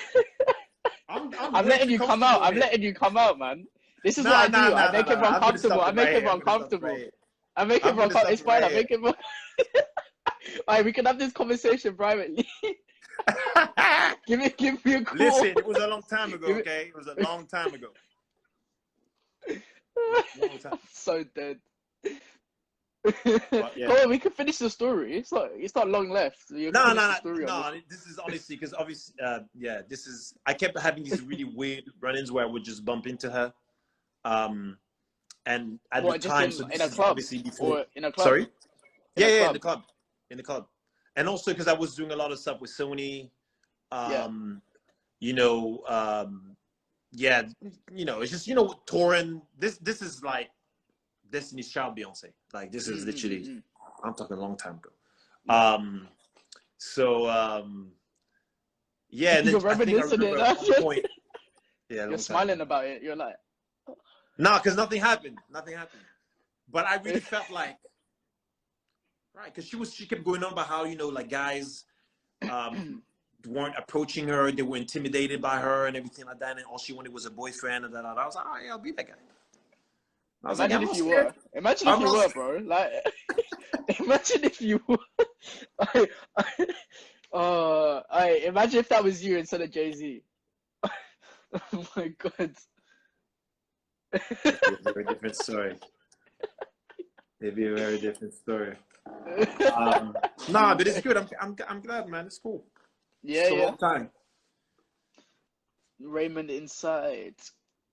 I'm letting you come out. I'm letting you come out, man. This is what I do. I make everyone comfortable. I make everyone comfortable. I make everyone comfortable. It's fine. I make everyone. Alright, we can have this conversation privately. give me a call. Listen, it was a long time ago. Okay, it was a long time ago. Long time. So dead. But, yeah. Go on, we can finish the story. It's not long left. So no. This is honestly because obviously, this is. I kept having these really weird run-ins where I would just bump into her, and at the time, in a club, obviously before. Or in a club. Sorry. In the club, and also because I was doing a lot of stuff with Sony. You know, it's just touring. This is like Destiny's Child Beyonce. Like this is literally, I'm talking a long time ago. And then you're reminiscing it. At one point, you're smiling about it. You're like, no, because nothing happened. But I really felt like, right, because she kept going on about how like guys weren't approaching her, they were intimidated by her and everything like that, and all she wanted was a boyfriend and that. I was like, oh yeah, I'll be that guy. Imagine if you were. Imagine if you were, bro. Like, imagine if you were. Imagine if that was you instead of Jay-Z. Oh my God. It'd be a very different story. Nah, but it's good. I'm glad, man. It's cool. Yeah, it's a long time. Raymond inside.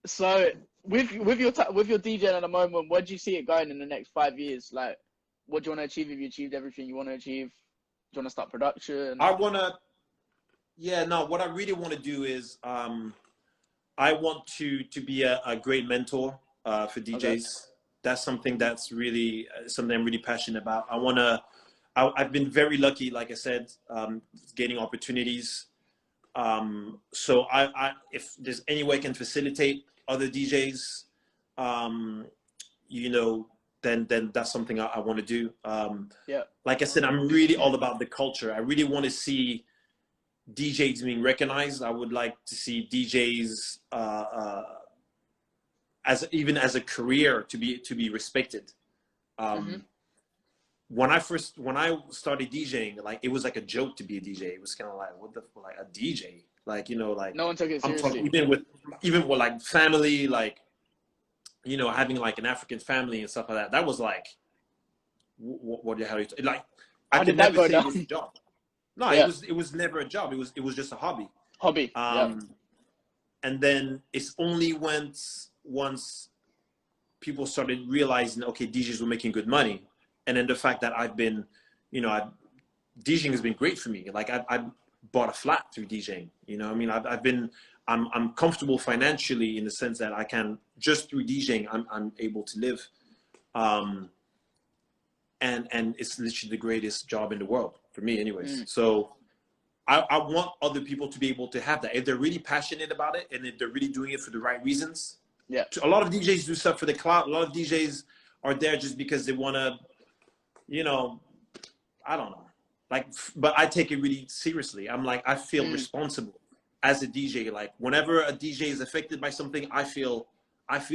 So with your DJing at the moment, where do you see it going in the next 5 years? Like, what do you want to achieve? Have you achieved everything you want to achieve? Do you want to start production? What I really want to do is I want to be a great mentor for DJs. Okay. That's something that's really something I'm really passionate about. I've been very lucky, like I said, getting opportunities. So if there's any way I can facilitate other DJs, then that's something I want to do. Like I said, I'm really all about the culture. I really want to see DJs being recognized. I would like to see DJs as a career to be respected. When I started DJing, like it was like a joke to be a DJ. It was kind of like, what the like a DJ? Like, like no one took it seriously. Even with like family, like having like an African family and stuff like that. That was like, what the hell are you like? I could never say it was a job. No, it was never a job. It was just a hobby. And then it's only once people started realizing, okay, DJs were making good money. And then the fact that I've been, you know, DJing has been great for me. Like I bought a flat through DJing, you know, I mean, I'm comfortable financially in the sense that I can, just through DJing, I'm able to live. And it's literally the greatest job in the world for me anyways. So I want other people to be able to have that. If they're really passionate about it and if they're really doing it for the right reasons. Yeah. A lot of DJs do stuff for the clout. A lot of DJs are there just because they want to, you know, I don't know. Like, but I take it really seriously. I'm like, I feel responsible as a DJ. Like whenever a DJ is affected by something, I feel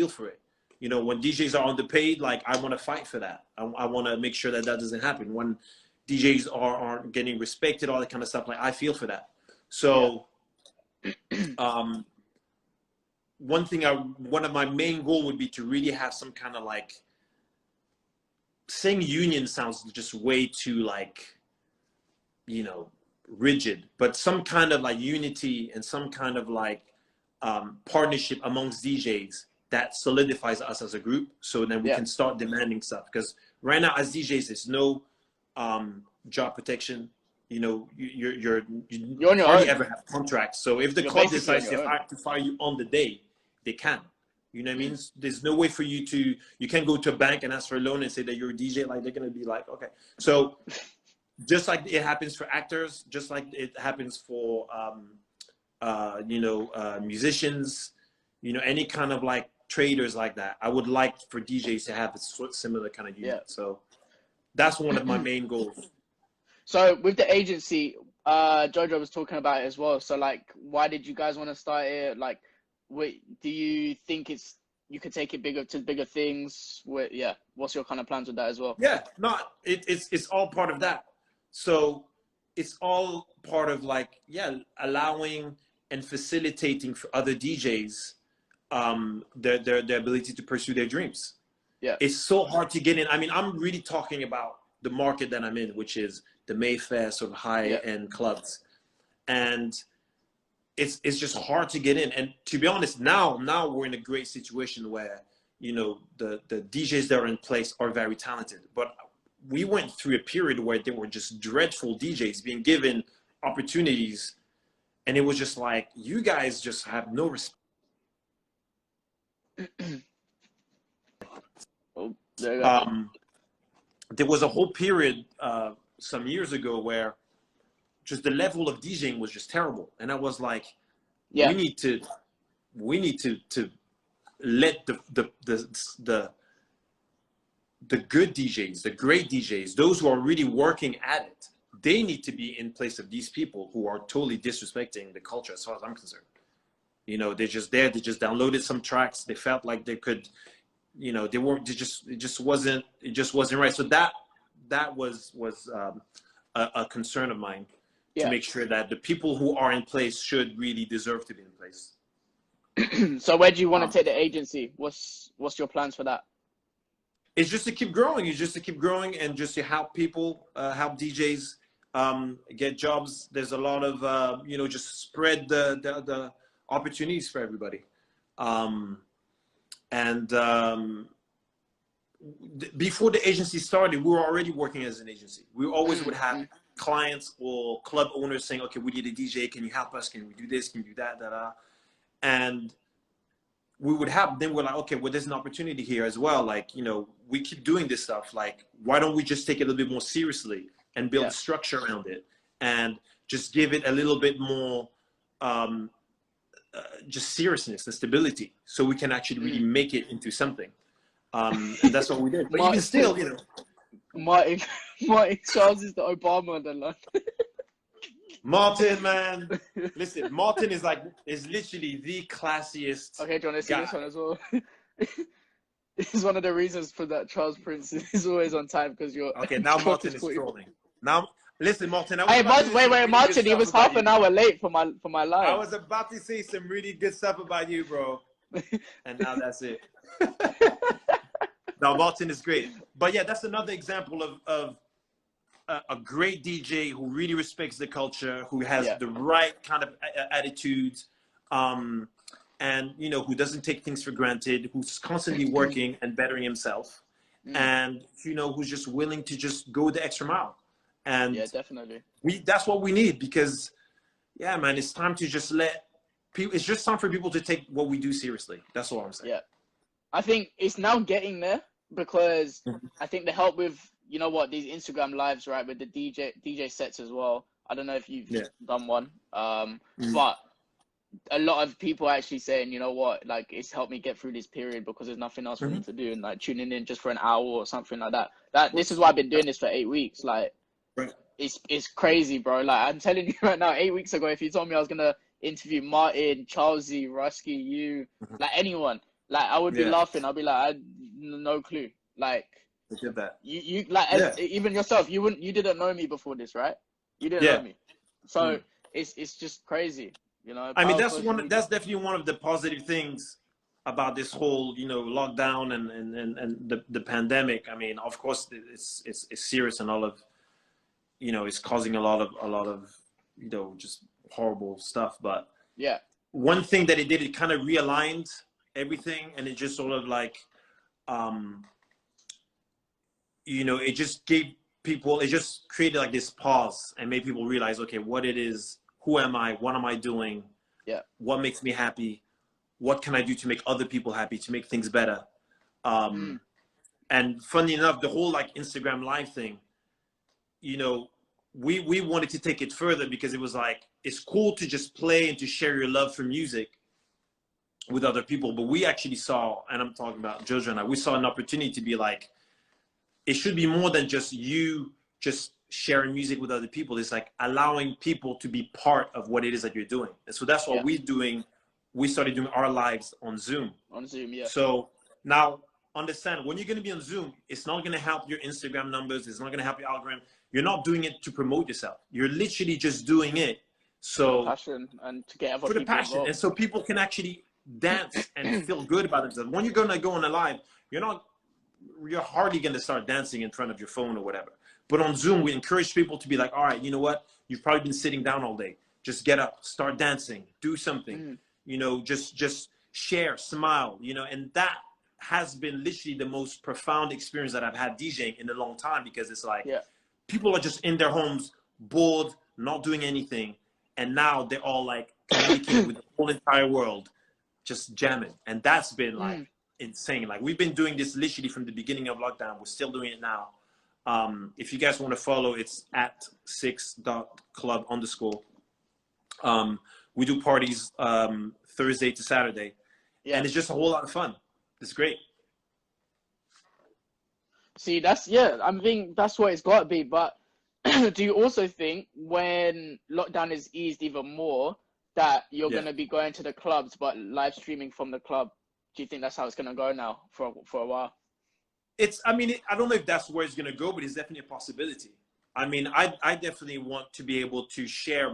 for it. You know, when DJs are underpaid, like I want to fight for that. I want to make sure that doesn't happen. When DJs aren't getting respected, all that kind of stuff, like I feel for that. So, one of my main goal would be to really have some kind of like, saying union sounds just way too like, you know, rigid, but some kind of like unity and some kind of like partnership amongst DJs that solidifies us as a group, so then we can start demanding stuff. Because right now as DJs, there's no job protection. You know, you hardly ever have contracts. So if the club decides to fire you on the day, they can. You know what I mean? There's no way for you to, you can't go to a bank and ask for a loan and say that you're a DJ. Like they're gonna be like, okay. So just like it happens for actors, just like it happens for you know, musicians, you know, any kind of like traders like that. I would like for DJs to have a similar kind of unit. So that's one of my main goals. So with the agency, Jojo was talking about it as well. So like, why did you guys want to start it? Like, do you think you could take it bigger things? What's your kind of plans with that as well? Yeah, no, it's all part of that. So it's all part of like, allowing and facilitating for other DJs their ability to pursue their dreams. Yeah, it's so hard to get in. I mean, I'm really talking about the market that I'm in, which is the Mayfair sort of high-end clubs, and it's just hard to get in. And to be honest, now we're in a great situation where, you know, the DJs that are in place are very talented, but we went through a period where they were just dreadful DJs being given opportunities, and it was just like, you guys just have no respect. There was a whole period some years ago where just the level of DJing was just terrible, and I was like, we need to let the good DJs, the great DJs, those who are really working at it, they need to be in place of these people who are totally disrespecting the culture, as far as I'm concerned. You know, they're just there, they just downloaded some tracks, they felt like they could, you know, it just wasn't right. So that was a concern of mine, to make sure that the people who are in place should really deserve to be in place. So where do you want to take the agency? What's your plans for that? It's just to keep growing. It's just to keep growing and just to help people, help DJs get jobs. There's a lot of, you know, just spread the opportunities for everybody. Before the agency started, we were already working as an agency. We always would have clients or club owners saying, okay, we need a DJ. Can you help us? Can we do this? Can you do that? And we would have, then we're like, okay, well, there's an opportunity here as well. Like, you know, we keep doing this stuff. Like, why don't we just take it a little bit more seriously and build a structure around it and just give it a little bit more just seriousness and stability, so we can actually really make it into something. And that's what we did. But even still, you know, Martin Charles is the Obama of the London. Martin, man, listen, Martin is literally the classiest. Okay, do you want to see this one as well? It's one of the reasons for that Charles Prince is always on time, because you're. Okay, now Martin is trolling. Now, listen, Martin. Wait, Martin, he was half an hour late for my live. I was about to say some really good stuff about you, bro, and now that's it. Now, Martin is great, but yeah, that's another example of a great DJ who really respects the culture, who has the right kind of attitudes, and you know, who doesn't take things for granted, who's constantly working and bettering himself, and you know, who's just willing to just go the extra mile. And yeah, definitely. That's what we need, because yeah, man, it's time to just let people. It's just time for people to take what we do seriously. That's all I'm saying. Yeah, I think it's now getting there, because I think the help with, you know what, these Instagram lives, right, with the DJ sets as well. I don't know if you've done one, but a lot of people are actually saying, you know what, like, it's helped me get through this period because there's nothing else for me to do, and like tuning in just for an hour or something like that. This is why I've been doing this for 8 weeks. Like, it's crazy, bro. Like, I'm telling you right now, 8 weeks ago, if you told me I was gonna interview Martin, Charlesy, Rusky, you, like anyone, like, I would be laughing. I'd be like, I had no clue. Like, I get that. You like, as, even yourself, you didn't know me before this, right? You didn't know me, so it's just crazy. You know, I mean, that's definitely one of the positive things about this whole, you know, lockdown and the pandemic. I mean, of course, it's serious, and all of, you know, it's causing a lot of, you know, just horrible stuff. But yeah, one thing that it did, it kind of realigned everything, and it just sort of like, you know, it just gave people, it just created like this pause and made people realize, okay, what it is. Who am I? What am I doing? Yeah. What makes me happy? What can I do to make other people happy, to make things better? And funny enough, the whole like Instagram live thing, you know, we wanted to take it further, because it was like, it's cool to just play and to share your love for music with other people. But we actually saw, and I'm talking about Jojo and I, we saw an opportunity to be like, it should be more than just you just sharing music with other people. It's like allowing people to be part of what it is that you're doing. And so that's what we're doing. We started doing our lives on Zoom. On Zoom, yeah. So now understand, when you're going to be on Zoom, it's not going to help your Instagram numbers. It's not going to help your algorithm. You're not doing it to promote yourself. You're literally just doing it so for passion, and to get other for the people passion involved. And so people can actually dance and feel good about themselves. When you're going to go on a live, you're hardly going to start dancing in front of your phone or whatever. But on Zoom, we encourage people to be like, all right, you know what? You've probably been sitting down all day. Just get up, start dancing, do something, you know, just share, smile, you know. And that has been literally the most profound experience that I've had DJing in a long time, because it's like, people are just in their homes, bored, not doing anything. And now they're all like communicating with the whole entire world, just jamming. And that's been like insane. Like, we've been doing this literally from the beginning of lockdown. We're still doing it now. If you guys want to follow, it's at 6.club_. We do parties Thursday to Saturday, and it's just a whole lot of fun. It's great. See, I think that's what it's got to be. But do you also think when lockdown is eased even more, that you're going to be going to the clubs but live streaming from the club? Do you think that's how it's going to go now for a while? I don't know if that's where it's going to go, but it's definitely a possibility. I mean, I definitely want to be able to share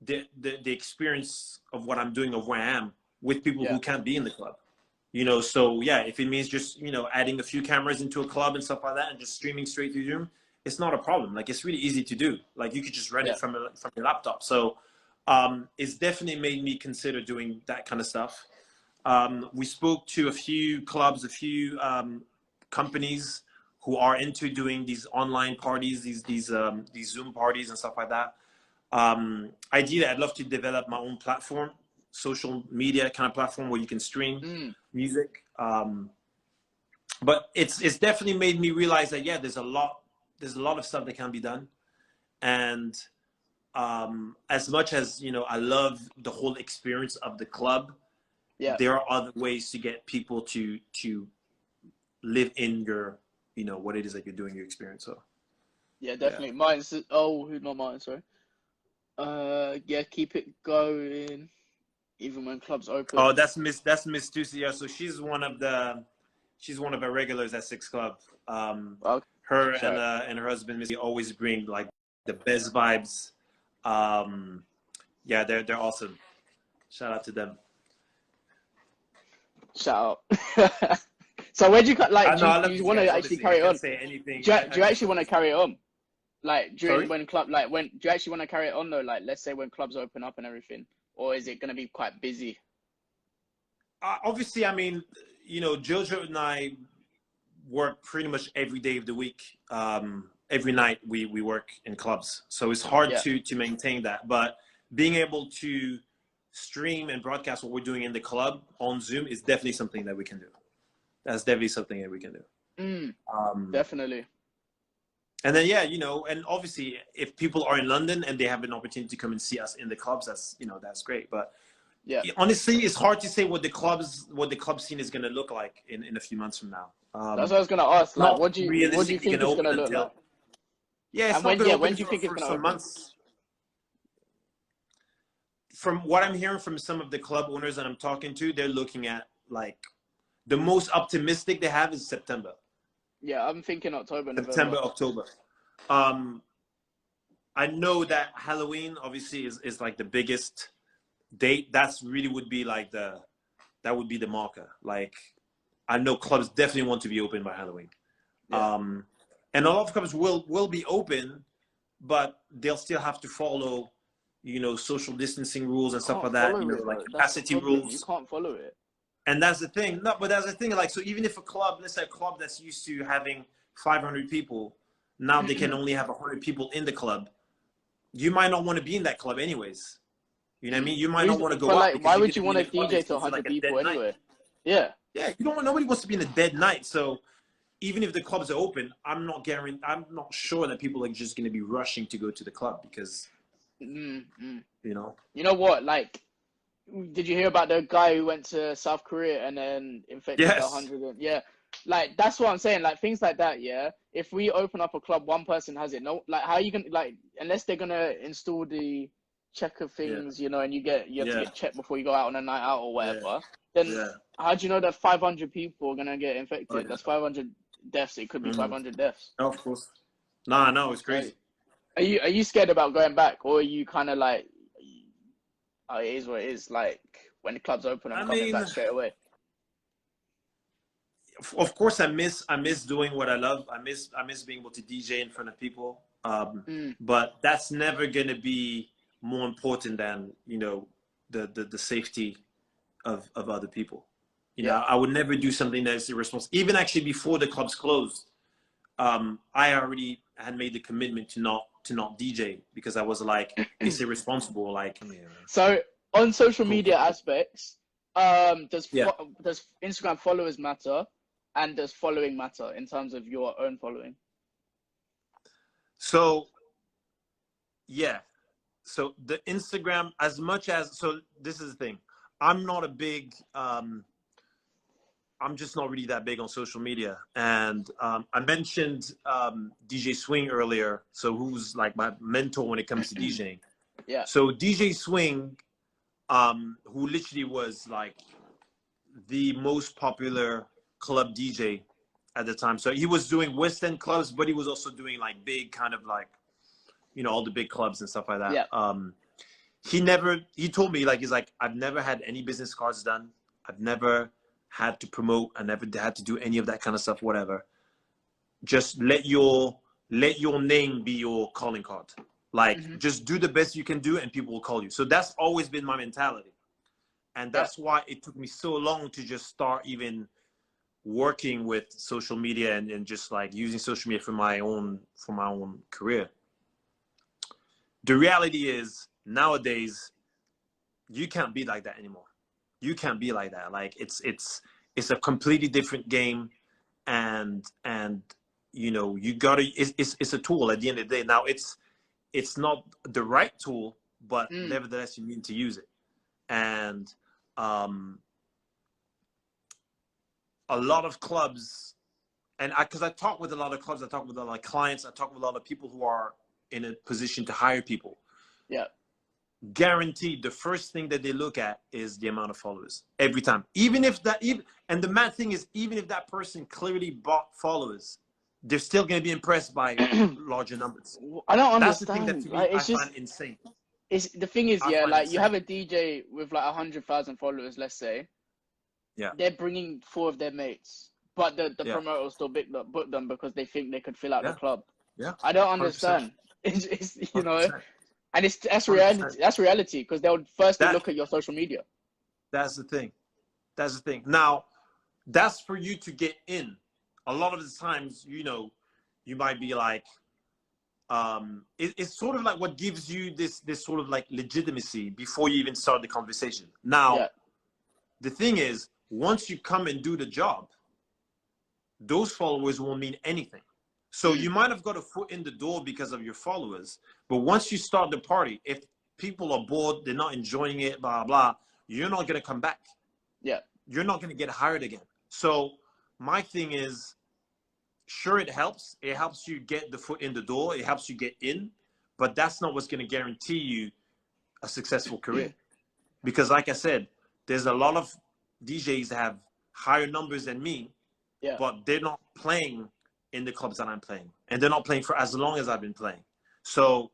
the experience of what I'm doing, of where I am, with people who can't be in the club. You know, so yeah, if it means just, you know, adding a few cameras into a club and stuff like that and just streaming straight through Zoom, it's not a problem. Like, it's really easy to do. Like, you could just run it from your laptop. So it's definitely made me consider doing that kind of stuff. We spoke to a few clubs, a few companies who are into doing these online parties, these Zoom parties and stuff like that. Ideally, I'd love to develop my own platform, social media kind of platform where you can stream music. But it's definitely made me realize that there's a lot of stuff that can be done. And as much as, you know, I love the whole experience of the club, there are other ways to get people to live in your, you know, what it is that you're doing, your experience. So definitely. Martin's not Martin, sorry. Keep it going even when clubs open. Oh, that's Miss Tusi. Yeah, so she's one of our regulars at Six Club. Her and her husband Missy always bring like the best vibes. They're awesome. Shout out to them. Shout out. So where do you like? Do you want to actually carry on? Say anything. Do you actually want to carry it on? Like when do you actually want to carry it on though? Like, let's say when clubs open up and everything, or is it going to be quite busy? Obviously, I mean, you know, Jojo and I work pretty much every day of the week. Every night we work in clubs, so it's hard to maintain that. But being able to stream and broadcast what we're doing in the club on Zoom is definitely something that we can do. That's definitely something that we can do. Definitely. And then, yeah, you know, and obviously if people are in London and they have an opportunity to come and see us in the clubs, that's, you know, that's great. But yeah, honestly, it's hard to say what the club scene is going to look like in a few months from now. That's what I was going to ask. Like, what do you think it's going to look like? Yeah, it's and not when do you think it's going to open? Months. From what I'm hearing from some of the club owners that I'm talking to, they're looking at, like, the most optimistic they have is September. Yeah, I'm thinking October, September, November. October. I know that Halloween obviously is like the biggest date. That's really would be like that would be the marker. Like, I know clubs definitely want to be open by Halloween. Yeah. And a lot of clubs will be open, but they'll still have to follow, you know, social distancing rules and stuff like that. You know, like capacity rules. You can't follow it. And that's the thing. No, but that's the thing. Like, so even if a club, let's say a club that's used to having 500 people, now they can only have 100 people in the club. You might not want to be in that club anyways. You know what I mean? You might not want to go out. Like, why would you want to DJ to 100 people anyway? Yeah. Yeah, you don't want, nobody wants to be in a dead night. So even if the clubs are open, I'm not sure that people are just going to be rushing to go to the club because, you know. You know what? Like, did you hear about the guy who went to South Korea and then infected 100? Yeah. Like, that's what I'm saying. Like, things like that, yeah. If we open up a club, one person has it. No, like, how are you going to, like, unless they're going to install the checker things, you know, and you have to get checked before you go out on a night out or whatever, then how do you know that 500 people are going to get infected? That's 500 deaths. It could be 500 deaths. No, of course. No, it's crazy. Like, are you scared about going back, or are you kind of like, oh, it is what it is, like, when the club's open, I'm coming back straight away? Of course, I miss doing what I love. I miss being able to DJ in front of people. But that's never gonna be more important than, you know, the safety of other people. You know, I would never do something that is irresponsible. Even actually before the clubs closed, I already had made the commitment to not DJ because I was like, it's irresponsible. Like, so on social media aspects, does Instagram followers matter? And does following matter in terms of your own following? So, yeah. So the Instagram, as much as, so this is the thing. I'm not a big, I'm just not really that big on social media. And I mentioned DJ Swing earlier. So who's like my mentor when it comes to DJing. Yeah. So DJ Swing, who literally was like the most popular club DJ at the time. So he was doing West End clubs, but he was also doing like big kind of like, you know, all the big clubs and stuff like that. Yeah. He told me, like, he's like, I've never had any business cards done. I've never had to promote. I never had to do any of that kind of stuff, whatever. Just let your name be your calling card. Like, just do the best you can do and people will call you. So that's always been my mentality. And that's why it took me so long to just start even working with social media and just like using social media for my own career. The reality is nowadays you can't be like that anymore. You can't be like that. Like, it's a completely different game, and you know, you gotta, it's a tool at the end of the day. Now it's not the right tool, but nevertheless you need to use it. And a lot of clubs, and because I talk with a lot of clubs, I talk with a lot of clients, I talk with a lot of people who are in a position to hire people. Yeah. Guaranteed, the first thing that they look at is the amount of followers every time. And the mad thing is, even if that person clearly bought followers, they're still going to be impressed by larger numbers. I don't understand. That's the thing that to me, like, I find insane. The thing is, like, you have a DJ with like 100,000 followers, let's say. Yeah. They're bringing 4 of their mates, but the promoter will still book them because they think they could fill out the club. Yeah. I don't understand. It's you know, And that's 100%. reality. That's reality because they'll firstly That, look at your social media. that's the thing. That's the thing. Now, that's for you to get in. A lot of the times, you might be like, it's sort of like what gives you this sort of like legitimacy before you even start the conversation. Now, Yeah. the thing is, once you come and do the job, those followers won't mean anything. So you might have got a foot in the door because of your followers, but once you start the party, if people are bored, they're not enjoying it, blah, blah, you're not going to come back. Yeah. You're not going to get hired again. So my thing is, sure, it helps. It helps you get the foot in the door. It helps you get in, but that's not what's going to guarantee you a successful career. Because like I said, there's a lot of DJs that have higher numbers than me, but they're not playing in the clubs that I'm playing. And they're not playing for as long as I've been playing. So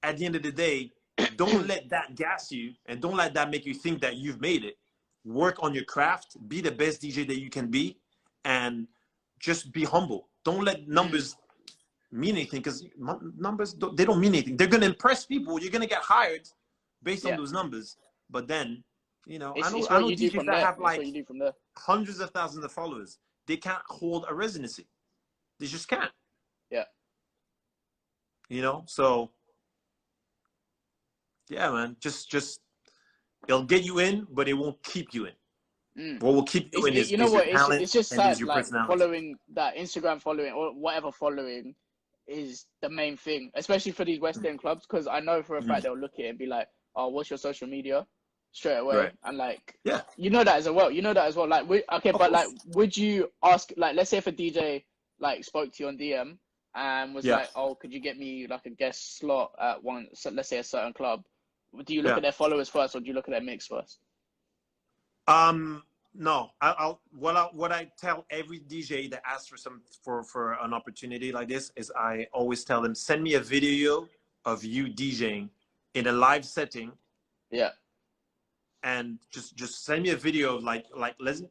at the end of the day, don't let that gas you and don't let that make you think that you've made it. Work on your craft, be the best DJ that you can be, and just be humble. Don't let numbers mean anything, because numbers, they don't mean anything. They're going to impress people. You're going to get hired based on those numbers. But then, I know DJs that have like hundreds of thousands of followers. They can't hold a residency. They just can't. Yeah. So yeah, man, just it'll get you in, but it won't keep you in. What will keep you in is your talent, it's just and sad, is your like personality. following that Instagram following or whatever following is the main thing, especially for these West End clubs, because I know for a fact they'll look at it and be like, oh, what's your social media? Straight away. Right. And like, yeah, you know that as well. Like, like, would you ask, like, let's say if a DJ like spoke to you on DM and was like, oh, could you get me like a guest slot at one, so let's say a certain club? Do you look at their followers first, or do you look at their mix first? No. What I tell every DJ that asks for an opportunity like this is, I always tell them, send me a video of you DJing in a live setting. Yeah. And just send me a video of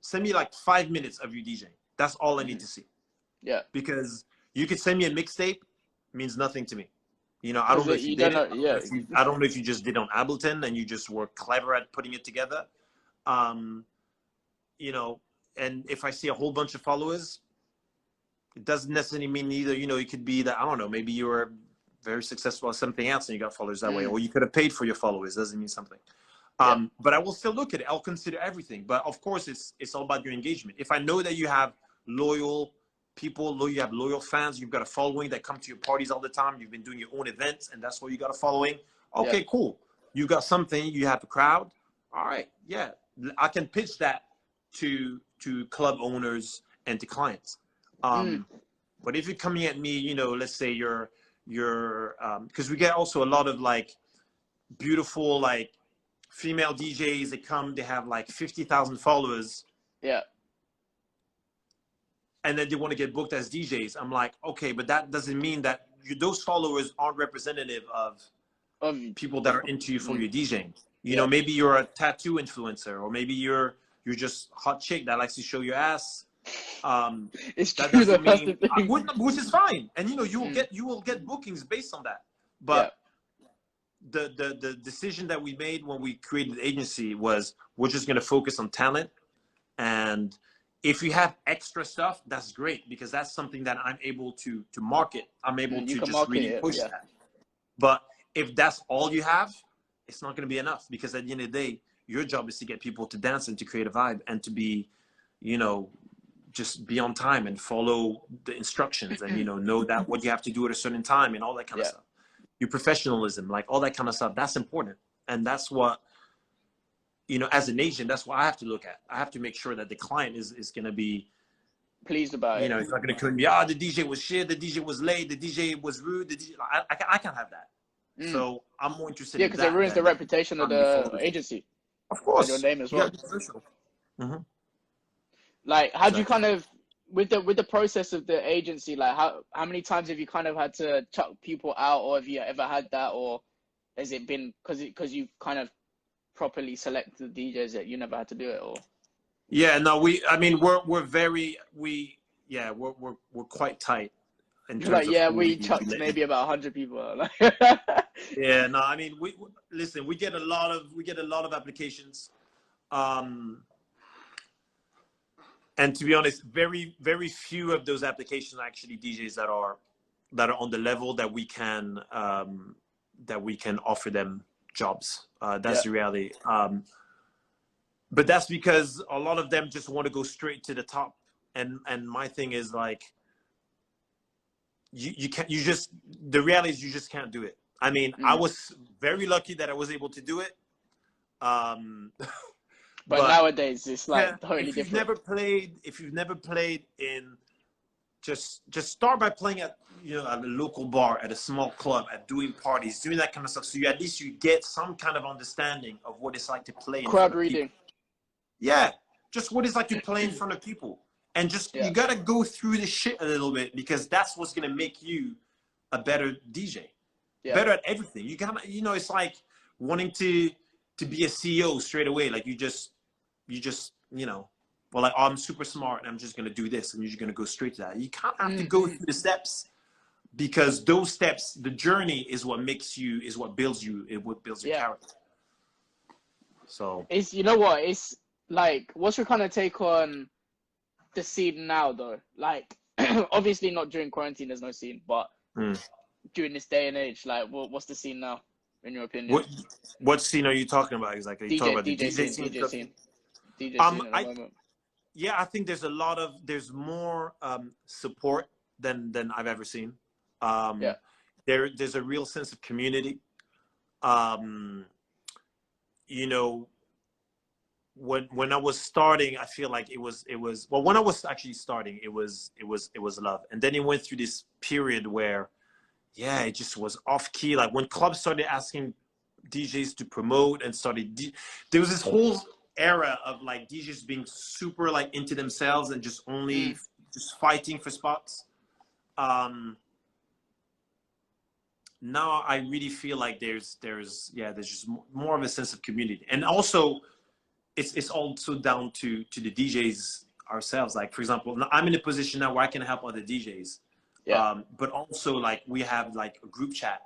send me like 5 minutes of you DJing. That's all I need to see. Yeah. Because you could send me a mixtape, means nothing to me. I don't know if you did it. I don't know if you just did on Ableton and you just were clever at putting it together. And if I see a whole bunch of followers, it doesn't necessarily mean either, it could be that, I don't know, maybe you were very successful at something else and you got followers that way, or you could have paid for your followers. Doesn't mean something. But I will still look at it. I'll consider everything. But of course, it's all about your engagement. If I know that you have loyal people, you have loyal fans, you've got a following that come to your parties all the time, you've been doing your own events, and that's why you got a following. Okay, cool. You got something, you have a crowd. All right, yeah. I can pitch that to club owners and to clients. But if you're coming at me, let's say you're because we get also a lot of like beautiful like female DJs that come, they have like 50,000 followers. Yeah. And then they want to get booked as DJs. I'm like, okay, but that doesn't mean that those followers aren't representative of people that are into you for your DJing. Maybe you're a tattoo influencer, or maybe you're just hot chick that likes to show your ass. It's that true, doesn't mean, which is fine. And you will get bookings based on that. But the decision that we made when we created the agency was, we're just going to focus on talent. And if you have extra stuff, that's great, because that's something that I'm able to market. I'm able to just really push that. But if that's all you have, it's not going to be enough, because at the end of the day, your job is to get people to dance and to create a vibe and to be, just be on time and follow the instructions and, know that what you have to do at a certain time and all that kind of stuff. Your professionalism, like all that kind of stuff, that's important. And that's what, as an agent, that's what I have to look at. I have to make sure that the client is going to be pleased about it. It's not going to come and be, the DJ was shit, the DJ was late, the DJ was rude, the DJ, I can't have that. So I'm more interested in that. Yeah, because it ruins the reputation of the agency. Of course. And your name as well. Mm-hmm. Like, how do you kind of, with the process of the agency, like how many times have you kind of had to chuck people out, or have you ever had that, or has it been because you've kind of properly selected the DJs that you never had to do it? Or we're quite tight. in You're terms like, of yeah, who we chucked maybe about 100 people. Yeah, no, I mean, listen. We get a lot of applications, and to be honest, very few of those applications are actually DJs that are on the level that we can offer them jobs. That's the reality. But that's because a lot of them just want to go straight to the top. And my thing is like, you can't, the reality is you just can't do it. I mean, I was very lucky that I was able to do it. But nowadays it's like totally if you've different. never played in, just start by playing at a local bar, at a small club, at doing parties, doing that kind of stuff. So at least you get some kind of understanding of what it's like to play in front of people. Yeah, just what it's like to play in front of people. And just, you got to go through the shit a little bit, because that's what's going to make you a better DJ. Better at everything. You got to, it's like wanting to be a CEO straight away. Like you just, well, like, oh, I'm super smart and I'm just going to do this. And you're just going to go straight to that. You can't have to go through the steps, because those steps, the journey is what builds you, what builds your character. So it's, it's like, what's your kind of take on the scene now though? Like, obviously not during quarantine, there's no scene, but during this day and age, like, what's the scene now, in your opinion? What scene are you talking about exactly? You talking about the DJ scene? DJ scene at the moment. Yeah, I think there's more support than I've ever seen. There's a real sense of community. When I was starting, I feel like it was well, when I was actually starting, it was love. And then it went through this period where, it just was off key. Like when clubs started asking DJs to promote and there was this whole era of like DJs being super like into themselves and just only just fighting for spots. Now I really feel like there's just more of a sense of community. And also it's also down to the DJs ourselves. Like, for example, I'm in a position now where I can help other DJs. But also, like, we have like a group chat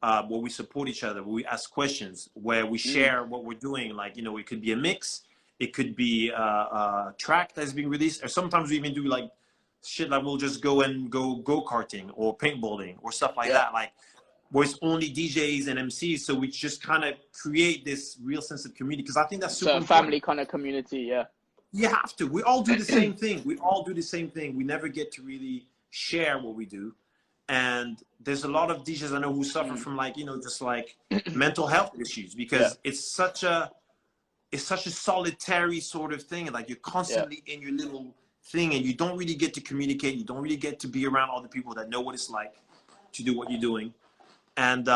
where we support each other, where we ask questions, where we share what we're doing. Like, it could be a mix, it could be a track that's being released, or sometimes we even do like shit like we'll just go go-karting or paintballing or stuff like that. Like, where it's only DJs and MCs, so we just kind of create this real sense of community, because I think that's super important. Family kind of community, You have to. We all do the same thing. We never get to really share what we do. And there's a lot of DJs I know who suffer from like, just like mental health issues, because it's such a solitary sort of thing. Like, you're constantly in your little thing, and you don't really get to communicate. You don't really get to be around other people that know what it's like to do what you're doing. And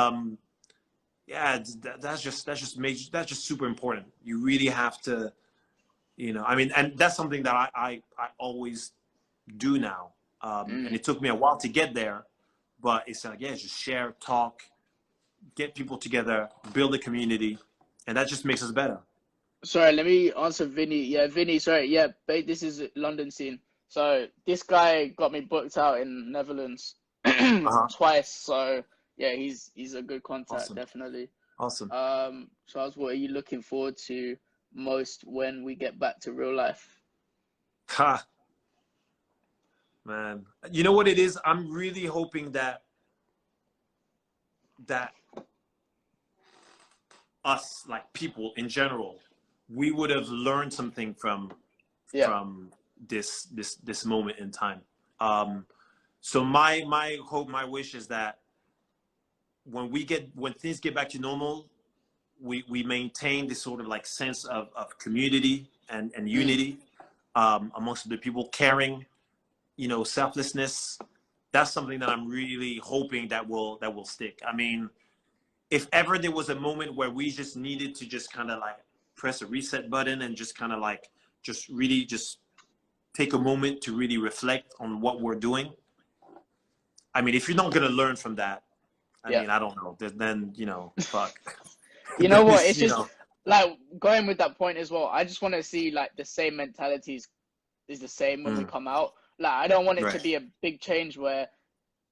that's just major. That's just super important. You really have to, I mean, and that's something that I always do now. And it took me a while to get there, but it's like, just share, talk, get people together, build a community, and that just makes us better. Sorry, let me answer Vinny. Yeah, Vinny, sorry. Yeah, this is London scene. So this guy got me booked out in Netherlands twice. So yeah, he's a good contact, definitely. Awesome. Charles, what are you looking forward to most when we get back to real life? Man, you know what it is? I'm really hoping that us, like people in general, we would have learned something from this moment in time. So my hope, my wish is that when things get back to normal, we maintain this sort of like sense of community and unity amongst the people, caring, selflessness. That's something that I'm really hoping that will stick. I mean, if ever there was a moment where we just needed to just kind of like press a reset button and just kind of like just really just take a moment to really reflect on what we're doing. I mean, if you're not going to learn from that, I mean, I don't know. Then, fuck. You know what? It's just like going with that point as well. I just want to see like the same mentalities is the same when we come out. Like, I don't want it to be a big change where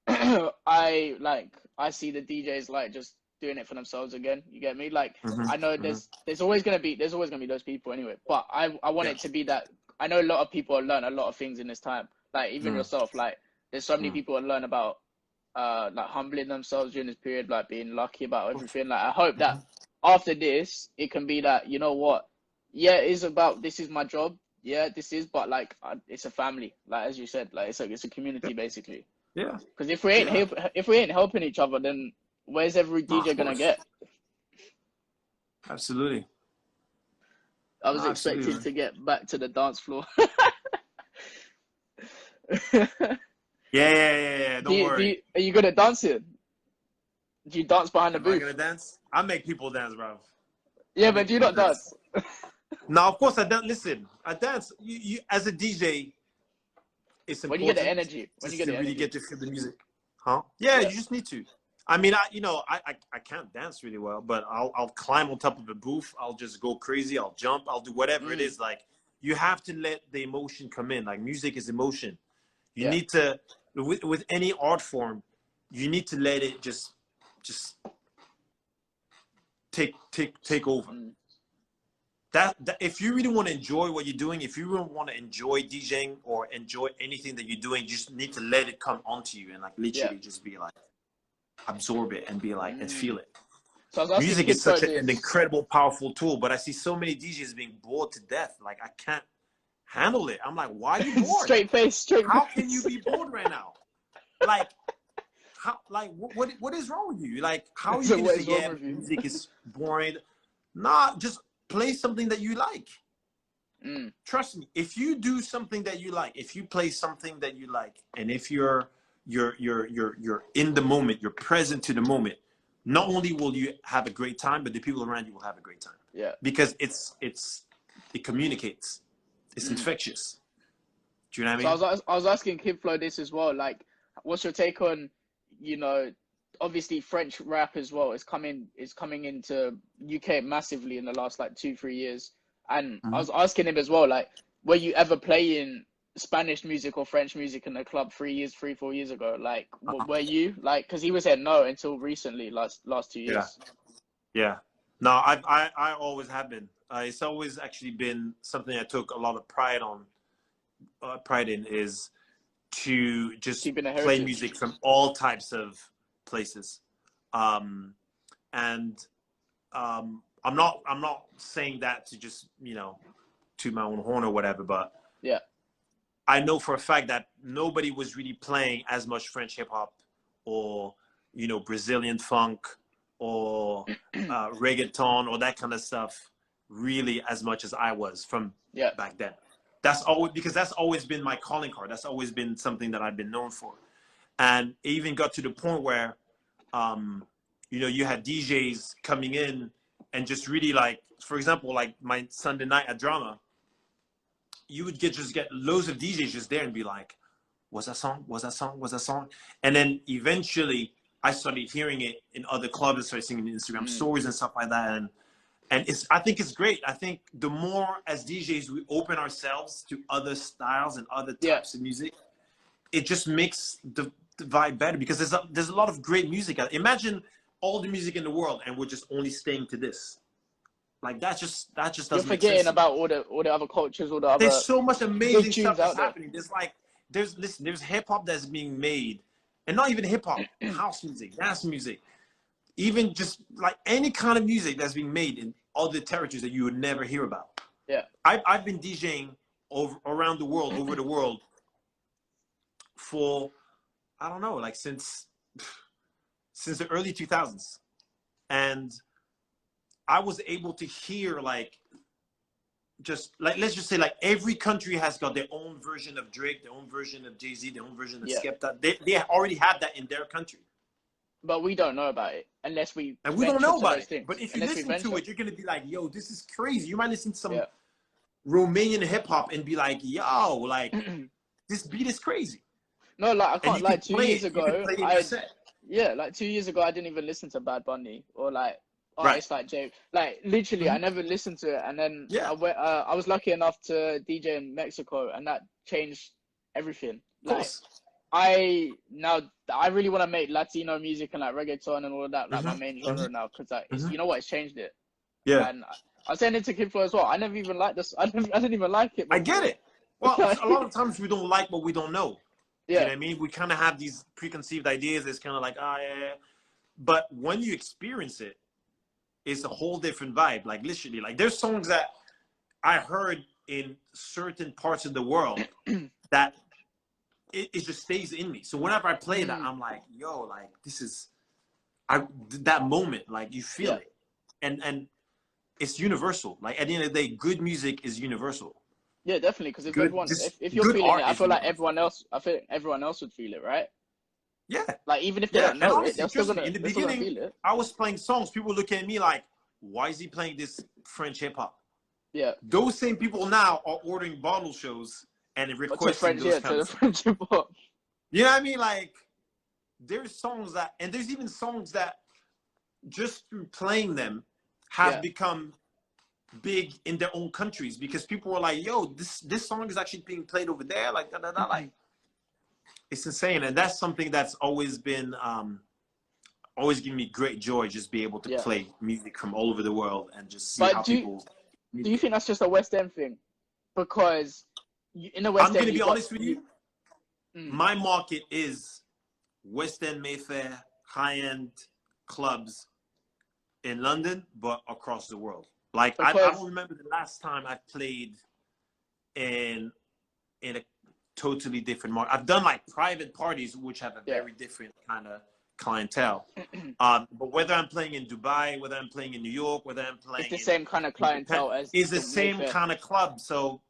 I see the DJs like just doing it for themselves again. You get me? Like I know there's always gonna be those people anyway. But I want it to be that I know a lot of people have learned a lot of things in this time. Like even yourself, like there's so many people that learn about like humbling themselves during this period, like being lucky about everything. Like I hope that after this it can be that, you know what, yeah, it is about this is my job, yeah, this is, but like it's a family, like as you said, like it's a community basically. Yeah. Because if we ain't helping each other, then where's every DJ gonna get? Absolutely. I was expecting to get back to the dance floor. Yeah. Don't worry. Are you good at dancing? Do you dance behind the booth? Am I gonna dance? I make people dance, bro. Yeah, but do you not dance? No, of course I dance. Listen, I dance. You as a DJ, it's important. When you get the energy, really get to feel the music, huh? Yeah, you just need to. I mean, I can't dance really well, but I'll climb on top of a booth. I'll just go crazy. I'll jump. I'll do whatever it is. Like you have to let the emotion come in. Like music is emotion. You need to with any art form, you need to let it just take over. That if you really want to enjoy what you're doing, if you really want to enjoy DJing or enjoy anything that you're doing, you just need to let it come onto you and like literally just be like absorb it and be like and feel it. So music is such an incredible, powerful tool, but I see so many DJs being bored to death. Like I can't handle it. I'm like, why are you bored? Straight face. How can you be bored right now? Like, how? Like, what is wrong with you? Like, how are you gonna say, yeah, music is boring? Nah, just play something that you like. Trust me. If you do something that you like, if you play something that you like, and if you're in the moment, you're present to the moment, not only will you have a great time, but the people around you will have a great time. Yeah. Because it communicates. It's infectious. Do you know what I mean? So I was asking Kid Flow this as well. Like, what's your take on, you know, obviously French rap as well is coming into UK massively in the last like 2-3 years. And I was asking him as well, like, were you ever playing Spanish music or French music in the club 4 years ago? Like, were you like? Because he was saying no until recently, last 2 years. Yeah. No, I always have been. It's always actually been something I took a lot of pride in is to just play music from all types of places. I'm not saying that to just, you know, toot my own horn or whatever, but yeah, I know for a fact that nobody was really playing as much French hip hop or, you know, Brazilian funk or reggaeton or that kind of stuff really as much as I was from back then. That's always been my calling card. That's always been something that I've been known for. And it even got to the point where, you know, you had DJs coming in and just really like, for example, like my Sunday night at Drama, you would just get loads of DJs just there and be like, what's that song? What's that song? What's that song? And then eventually I started hearing it in other clubs and started singing Instagram stories and stuff like that. And I think it's great. I think the more as DJs we open ourselves to other styles and other types of music, it just makes the vibe better because there's a lot of great music out there. Imagine all the music in the world and we're just only staying to this. Like that just doesn't You're forgetting about all the other cultures, all the other. There's so much amazing stuff that's happening. There's hip hop that's being made, and not even hip hop, house music, dance music, even just like any kind of music that's being made in other territories that you would never hear about. Yeah, I've been DJing around the world for I don't know, like since the early 2000s, and I was able to hear like just like let's just say like every country has got their own version of Drake, their own version of Jay-Z, their own version of Skepta. They already have that in their country. But we don't know about it unless we. And we don't know about it. But if you listen to it, you're gonna be like, "Yo, this is crazy." You might listen to some Romanian hip hop and be like, "Yo, like this beat is crazy." No, like I can't. Like 2 years ago, like 2 years ago, I didn't even listen to Bad Bunny or like artists like Jay. Like literally, I never listened to it, and then I was lucky enough to DJ in Mexico, and that changed everything. Like, I really want to make Latino music and like reggaeton and all of that like my main genre now, because like it's, you know what, it's changed it. Yeah. And I was saying it to Kid Flow as well. I never even liked this. I didn't even like it before. I get it. Well, a lot of times we don't like what we don't know. Yeah. You know what I mean? We kind of have these preconceived ideas. It's kind of like, yeah. But when you experience it, it's a whole different vibe. Like literally, like there's songs that I heard in certain parts of the world that it just stays in me. So whenever I play that, I'm like, yo, like this is, that moment, like you feel it. And it's universal. Like at the end of the day, good music is universal. Yeah, definitely. Because if you're feeling it, I feel like everyone else would feel it, right? Yeah. Like even if they don't know honestly, it, they're still gonna in the feel beginning, it. I was playing songs. People look at me like, why is he playing this French hip hop? Yeah. Those same people now are ordering bottle shows and requesting those kind of French hip hop. You know what I mean? Like there's songs that, and there's even songs that just through playing them have become big in their own countries, because people were like, yo, this song is actually being played over there, like like it's insane. And that's something that's always been always given me great joy, just be able to play music from all over the world and just see how people do you think that's just a West End thing? Because in the West End, I'm gonna be honest with you, my market is West End, Mayfair, high-end clubs in London, but across the world. Like I don't remember the last time I played in a totally different market. I've done like private parties, which have a very different kind of clientele. But whether I'm playing in Dubai, whether I'm playing in New York, whether I'm playing, it's the same kind of clientele as it's the same kind of club. So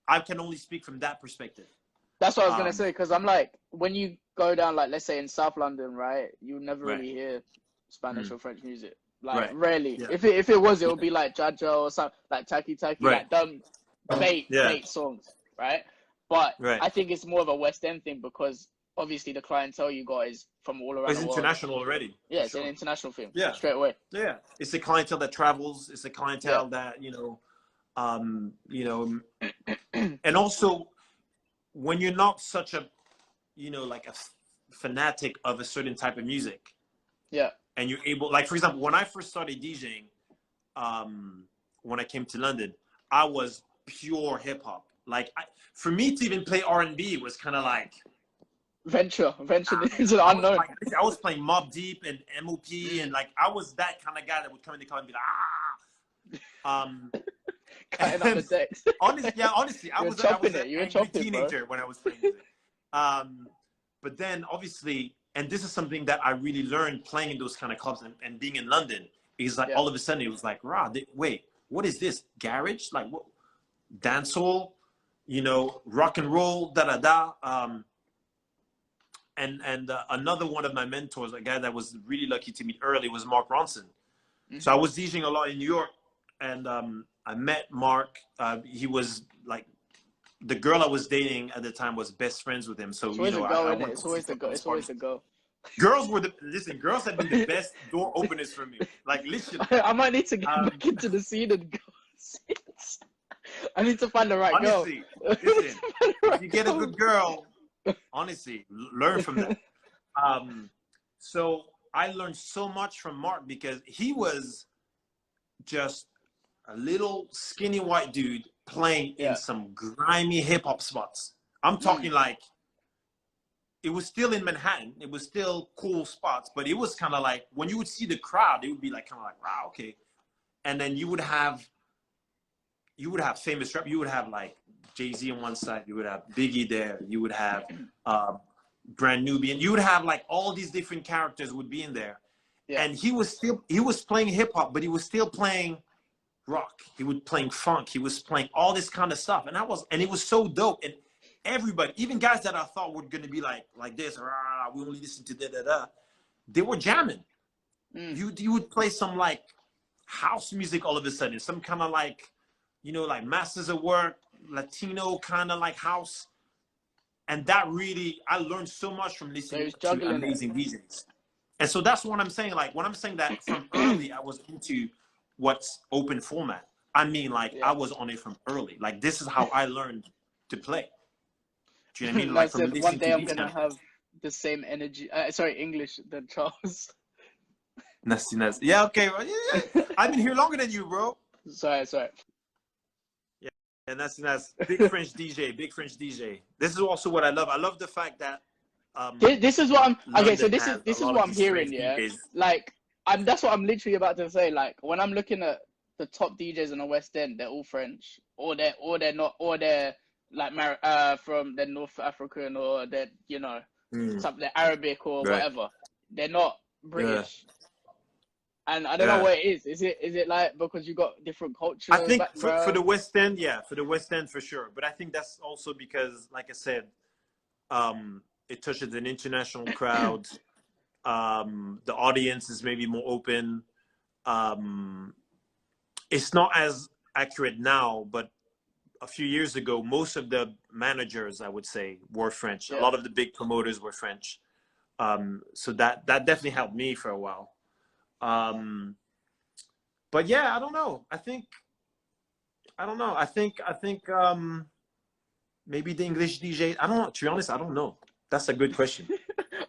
I can only speak from that perspective. That's what I was gonna say, because I'm like, when you go down, like let's say in South London, right, you never really hear Spanish or French music. Like rarely. If it was, it would be like Jaja or something, like Taki Taki, like dumb bait songs, right? But I think it's more of a West End thing, because obviously the clientele you got is from all around the world. It's international already. Yeah, it's an international thing. Yeah, straight away. Yeah, it's a clientele that travels. It's a clientele that and also when you're not such a, like a fanatic of a certain type of music. Yeah. And you're able, like, for example, when I first started DJing, when I came to London, I was pure hip hop. Like, for me to even play R&B was kind of like venture into the unknown. I was playing Mobb Deep and MOP, and like I was that kind of guy that would come in the club and be like, cutting up the decks. honestly, I was a teenager when I was playing music. But then obviously, and this is something that I really learned playing in those kind of clubs and being in London, is like all of a sudden it was like, wait, what is this? Garage? Like what? Dancehall? Rock and roll, and another one of my mentors, a guy that was really lucky to meet early, was Mark Ronson. So I was DJing a lot in New York, and I met Mark. He was like, the girl I was dating at the time was best friends with him. So it's always the go. Girls have been the best door openers for me. Like literally, I might need to get back into the scene and go. I need to find the right girl. Honestly, listen, if you get a good girl, honestly, learn from that. So I learned so much from Mark, because he was just a little skinny white dude playing in some grimy hip hop spots. I'm talking like, it was still in Manhattan. It was still cool spots, but it was kind of like, when you would see the crowd, it would be like, kind of like, wow, okay. And then you would have famous rap. You would have like Jay-Z on one side. You would have Biggie there. You would have Brand Nubian. You would have like all these different characters would be in there. Yeah. And he was playing hip hop, but he was still playing rock. He was playing funk. He was playing all this kind of stuff. And it was so dope. And everybody, even guys that I thought were going to be like this, we only listen to da-da-da, they were jamming. You would play some like house music all of a sudden, some kind of like, like Masters of Work, Latino kind of like house. And that really, I learned so much from listening to amazing DJs. And so that's what I'm saying. Like, when I'm saying that from early, I was into what's open format. I mean, like, I was on it from early. Like, this is how I learned to play. Do you know what I mean? Like That's from it. One listening day to I'm these gonna kind of have the same energy. Sorry, English than Charles. nastiness. Yeah, okay. Well, yeah. I've been here longer than you, bro. Sorry. Yeah, and that's big French DJ, big French DJ. This is also what I love. I love the fact that This is what I'm okay. So London has a this is lot of what I'm these French hearing. Yeah, DJs. like that's what I'm literally about to say. Like when I'm looking at the top DJs in the West End, they're all French, or they're not, or they're like from the North African, or they're something Arabic or Right. whatever. They're not Yeah. British. And I don't know Yeah. what it is. Is it like because you got different culture I think for the background? West End, yeah, for the West End for sure. But I think that's also because, like I said, it touches an international crowd. The audience is maybe more open. It's not as accurate now, but a few years ago, most of the managers, I would say, were French. Yeah. A lot of the big promoters were French. So that definitely helped me for a while. But yeah, I don't know. I think maybe the English DJ. I don't know. To be honest, I don't know. That's a good question.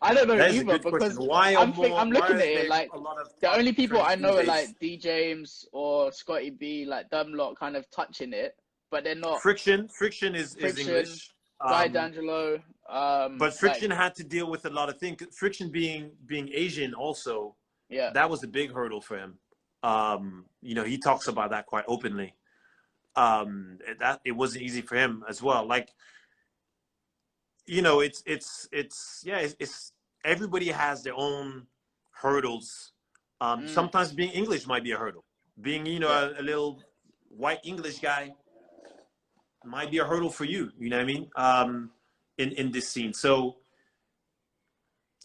I don't know That is a either good question. because Why I'm looking are at it there like a lot of the top only people French I know are DJs? like D James or Scotty B, like them lot kind of touching it, but they're not. Friction is Friction, English. Guy D'Angelo, But like Friction had to deal with a lot of things. Friction being Asian also, yeah, that was a big hurdle for him. He talks about that quite openly. That it wasn't easy for him as well. Like, it's everybody has their own hurdles. Sometimes being English might be a hurdle. Being, a little white English guy might be a hurdle for you. You know what I mean? In this scene. So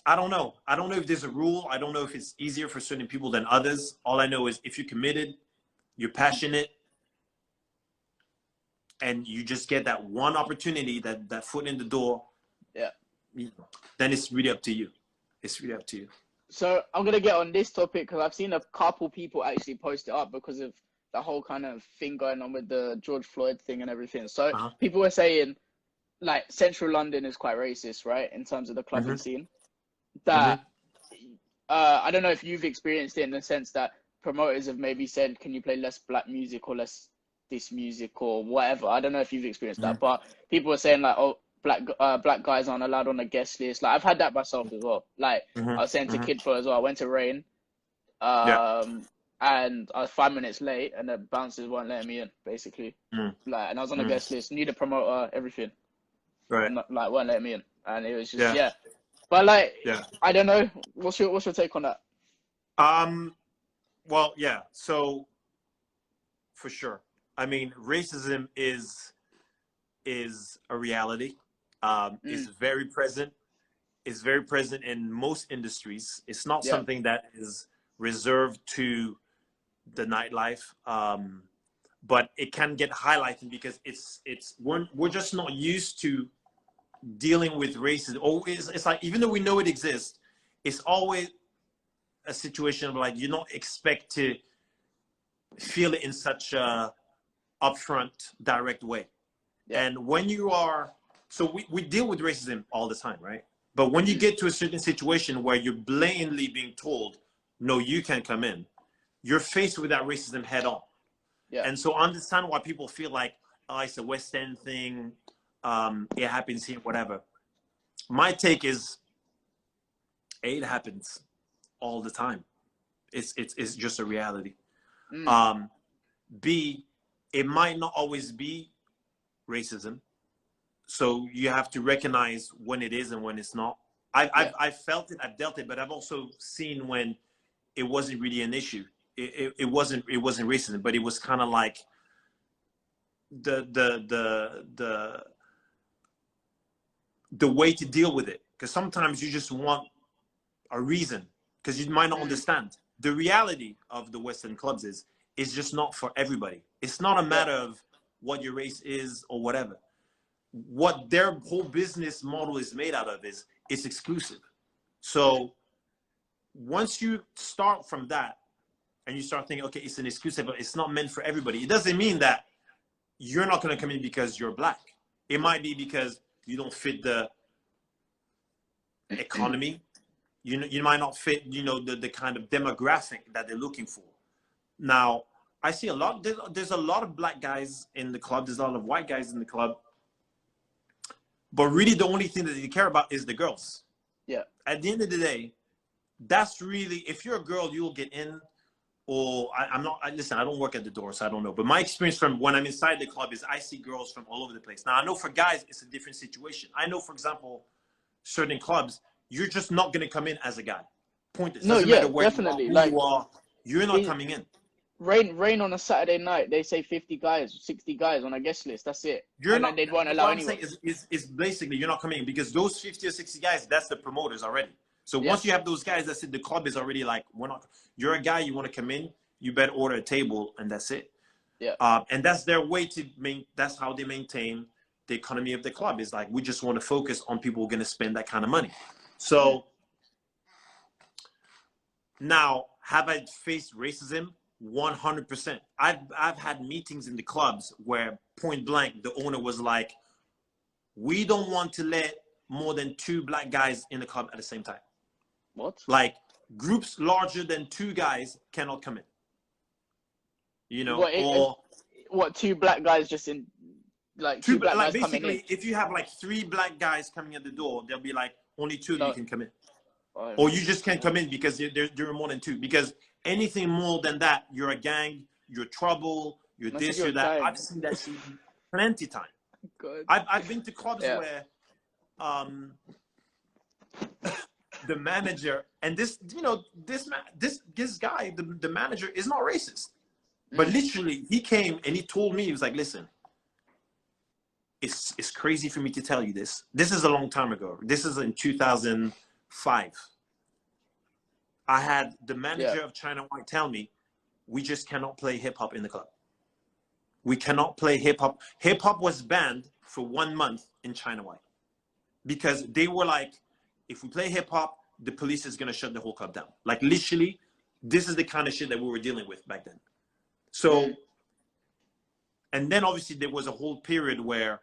I don't know. I don't know if there's a rule. I don't know if it's easier for certain people than others. All I know is if you're committed, you're passionate, and you just get that one opportunity, that foot in the door, yeah. then it's really up to you. It's really up to you. So I'm gonna get on this topic because I've seen a couple people actually post it up because of the whole kind of thing going on with the George Floyd thing and everything. So people were saying like Central London is quite racist, right, in terms of the clubbing scene. That I don't know if you've experienced it in the sense that promoters have maybe said, "Can you play less black music or less this music or whatever?" I don't know if you've experienced that, but people were saying like, "Oh, black guys aren't allowed on the guest list." Like I've had that myself as well. Like I was saying to Kidfo as well. I went to Rain, and I was 5 minutes late, and the bouncers weren't letting me in, basically. Like, and I was on the guest list, need a promoter, everything. Right. And, like, weren't letting me in, and it was just But like, I don't know. What's your take on that? Well, yeah. So, for sure. I mean, racism is a reality. Is very present. Is very present in most industries. It's not something that is reserved to the nightlife. But it can get highlighted because we're just not used to dealing with racism. It's like, even though we know it exists, it's always a situation of like, you don't expect to feel it in such a upfront, direct way. And when you are, so we deal with racism all the time, right? But when you get to a certain situation where you're blatantly being told, no, you can't come in, you're faced with that racism head on. And so I understand why people feel like, oh, it's a West End thing. It happens here, whatever. My take is, A, it happens all the time. It's just a reality. B, it might not always be racism. So you have to recognize when it is and when it's not. I've felt it, I've dealt it, but I've also seen when it wasn't really an issue. It wasn't racism, but it was kind of like the way to deal with it. Because sometimes you just want a reason, because you might not understand. The reality of the Western clubs is it's just not for everybody. It's not a matter of what your race is or whatever. What their whole business model is made out of is it's exclusive. So once you start from that and you start thinking, okay, it's an exclusive, but it's not meant for everybody, it doesn't mean that you're not going to come in because you're black. It might be because you don't fit the economy. You might not fit, the kind of demographic that they're looking for. Now, I see there's a lot of black guys in the club. There's a lot of white guys in the club. But really the only thing that they care about is the girls. Yeah. At the end of the day, that's really, if you're a girl, you'll get in. Or listen, I don't work at the door, so I don't know. But my experience from when I'm inside the club is I see girls from all over the place. Now, I know for guys, it's a different situation. I know, for example, certain clubs, you're just not going to come in as a guy. Point. It doesn't matter where definitely. you are, you're not coming in. Rain on a Saturday night, they say 50 guys, 60 guys on a guest list. That's it. And they won't allow anyone. Is basically you're not coming in because those 50 or 60 guys, that's the promoters already. So once you have those guys, that's it. The club is already like, you're a guy, you want to come in, you better order a table, and that's it. Yeah. And that's their way that's how they maintain the economy of the club. Is like, we just want to focus on people who are going to spend that kind of money. So now, have I faced racism? 100%. I've had meetings in the clubs where point blank, the owner was like, we don't want to let more than 2 black guys in the club at the same time. What? Like, groups larger than 2 guys cannot come in. What 2 black guys just in, like 2 black guys coming in? Basically, if you have like 3 black guys coming at the door, they'll be like, only 2 of you can come in. Or you just can't come in because there are more than 2. Because anything more than that, you're a gang, you're trouble, you're this, you're that. I've seen that shit plenty time. God. I've been to clubs where the manager and this guy, the manager is not racist, but literally he came and he told me, he was like, listen, it's crazy for me to tell you this. This is a long time ago. This is in 2005. I had the manager of China White tell me, we just cannot play hip hop in the club. We cannot play hip hop. Hip hop was banned for 1 month in China White because they were like, if we play hip hop, the police is going to shut the whole club down. Like literally, this is the kind of shit that we were dealing with back then. So, and then obviously there was a whole period where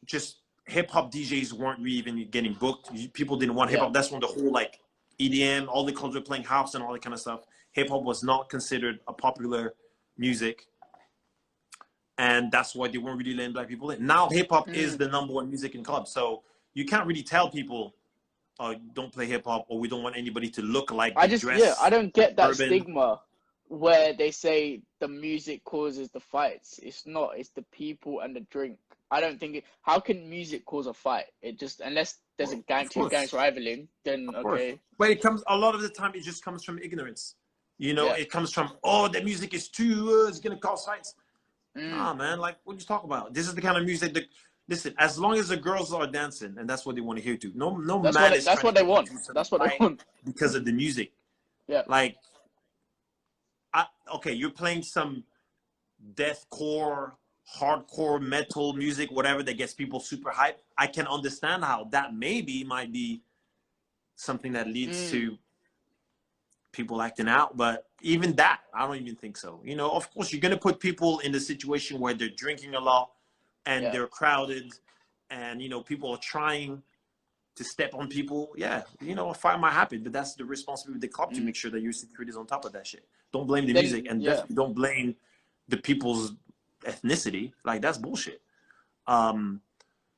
just hip hop DJs weren't really even getting booked. People didn't want hip hop. That's when the whole like EDM, all the clubs were playing house and all that kind of stuff. Hip hop was not considered a popular music. And that's why they weren't really letting black people in. Now hip hop is the #1 music in clubs. So you can't really tell people, don't play hip hop, or we don't want anybody to look like I don't get that stigma where they say the music causes the fights. It's not, it's the people and the drink. I don't think how can music cause a fight? It just, unless there's two gangs rivaling, then okay. But a lot of the time it just comes from ignorance. It comes from, the music is too, it's gonna cause fights. Nah, man, like, what you talk about? This is the kind of music that, listen, as long as the girls are dancing, and that's what they want to hear too. That's what they want. That's what they want. Because of the music. Yeah. Like, you're playing some deathcore, hardcore metal music, whatever, that gets people super hyped. I can understand how that might be something that leads to people acting out, but even that, I don't even think so. Of course, you're going to put people in the situation where they're drinking a lot and they're crowded and, people are trying to step on people. Yeah, a fight might happen, but that's the responsibility of the club to make sure that your security is on top of that shit. Don't blame the music and definitely don't blame the people's ethnicity. Like, that's bullshit.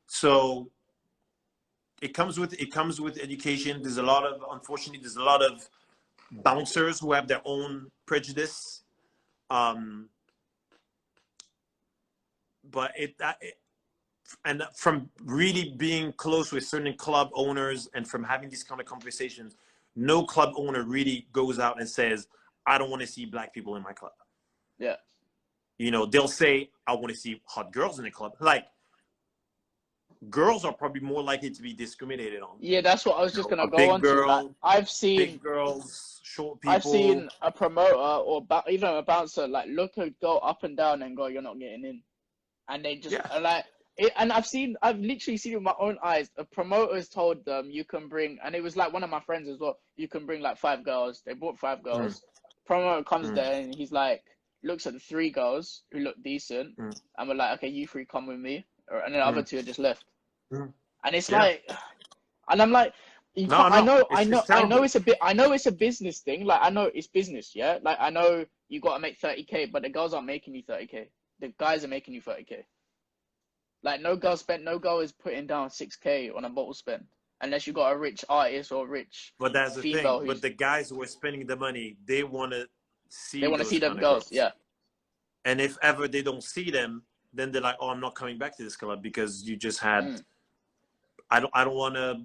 So it comes with education. Unfortunately, there's a lot of bouncers who have their own prejudice, but and from really being close with certain club owners and from having these kind of conversations, no club owner really goes out and says, I don't want to see black people in my club. Yeah. They'll say, I want to see hot girls in the club. Like, girls are probably more likely to be discriminated on. Yeah, that's what I was just going to go on to. Like, I've seen big girls, short people. I've seen a promoter or even a bouncer like look a girl up and down and go, you're not getting in. And they just and I've literally seen with my own eyes, a promoter's told them you can bring, and it was like one of my friends as well, you can bring like 5 girls. They brought 5 girls. Promoter comes there and he's like, looks at the 3 girls who look decent and we're like, okay, you 3 come with me. And then the other 2 are just left. And it's Yeah. like, and I'm like, you No, can't. I no, know, it's I know terrible. it's a bit. I know it's a business thing. Like I know it's business. Yeah. Like I know you got to make 30K, but the girls aren't making you 30K. The guys are making you 30K. Like no Yeah. girl is putting down 6K on a bottle spend unless you got a rich artist or rich But that's the thing. female But who's the guys who are spending the money, they want to they see want to those see them kind of girls. girls. Yeah. And if ever they don't see them, then they're like, "Oh, I'm not coming back to this club because you just had." Mm. I don't want to,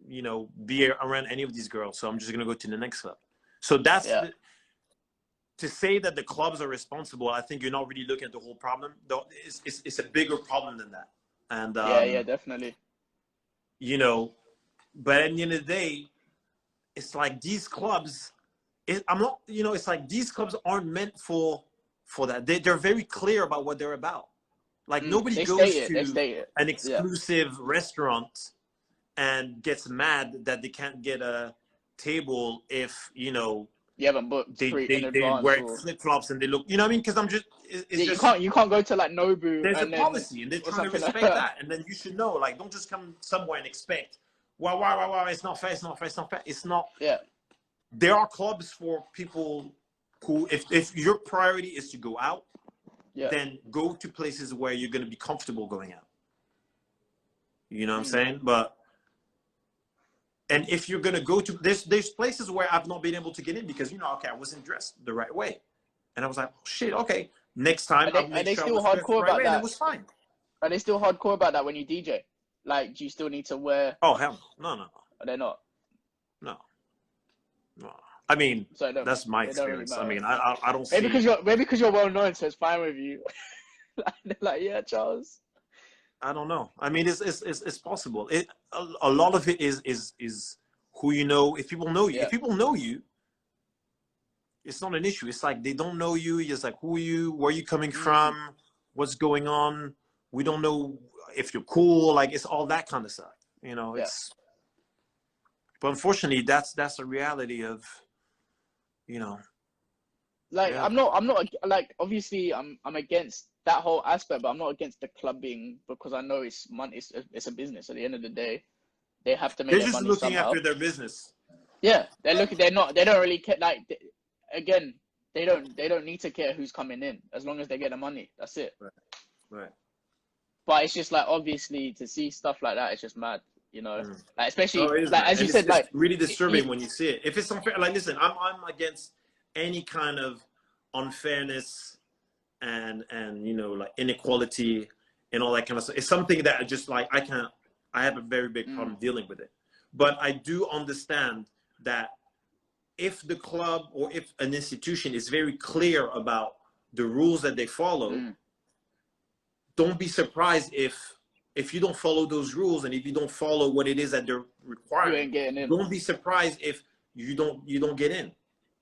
you know, be around any of these girls, so I'm just gonna go to the next club. So that's Yeah. to say that the clubs are responsible. I think you're not really looking at the whole problem. Though it's a bigger problem than that. And Yeah. Yeah. Definitely. you know, but at the end of the day, it's like these clubs. I'm not, you know, it's like these clubs aren't meant for that. They're very clear about what they're about. Like nobody They state goes it. They to state it. an Yeah. exclusive restaurant and gets mad that they can't get a table if, you know, You haven't booked in they advance wear or flip flops and they look, you know what I mean? Because it's yeah. just, You can't go to like Nobu there's a and then policy and they're or trying to something like respect that. that. And then you should know, like, don't just come somewhere and expect, it's not fair, it's not fair, it's not fair. It's not. Yeah. There are clubs for people who, if your priority is to go out, Yeah. then go to places where you're going to be comfortable going out. You know what I'm saying? But, and if you're going to go to, there's places where I've not been able to get in because, you know, okay, I wasn't dressed the right way. And I was like, oh, shit, okay. Next time I'll make They sure I still was dressed the hardcore right about way. And it that. was fine. Are they still hardcore about that when you DJ? Like, do you still need to wear? Oh, hell no. No. Are they not? No. No. I mean, So that's my it don't really experience. I matter. mean, I don't Maybe see. because you're well known, so it's fine with you. They're like, yeah, Charles. I don't know. I mean, it's possible. A lot of it is who you know. If people know you, Yeah. if people know you, it's not an issue. It's like they don't know you. It's like, who are you? Where are you coming from? What's going on? We don't know if you're cool. Like, it's all that kind of stuff. You know, it's. But unfortunately, that's the reality of, you know. Like, Yeah. I'm not like obviously I'm against that whole aspect, but I'm not against the clubbing because I know it's money. It's a business. At the end of the day, they have to make They're their just money looking somehow. after their business. Yeah, they're looking. They're not. They don't really care. Like again, they don't need to care who's coming in as long as they get the money. That's it. Right. But it's just like obviously to see stuff like that, it's just mad. You know, like especially It like as you said, it's like really disturbing when you see it. If it's unfair, like listen, I'm against any kind of unfairness and you know, like inequality and all that kind of stuff. It's something that I just like I have a very big problem dealing with it. But I do understand that if the club or if an institution is very clear about the rules that they follow, don't be surprised if you don't follow those rules and if you don't follow what it is that they're requiring. You ain't getting in. Don't be surprised if you don't get in.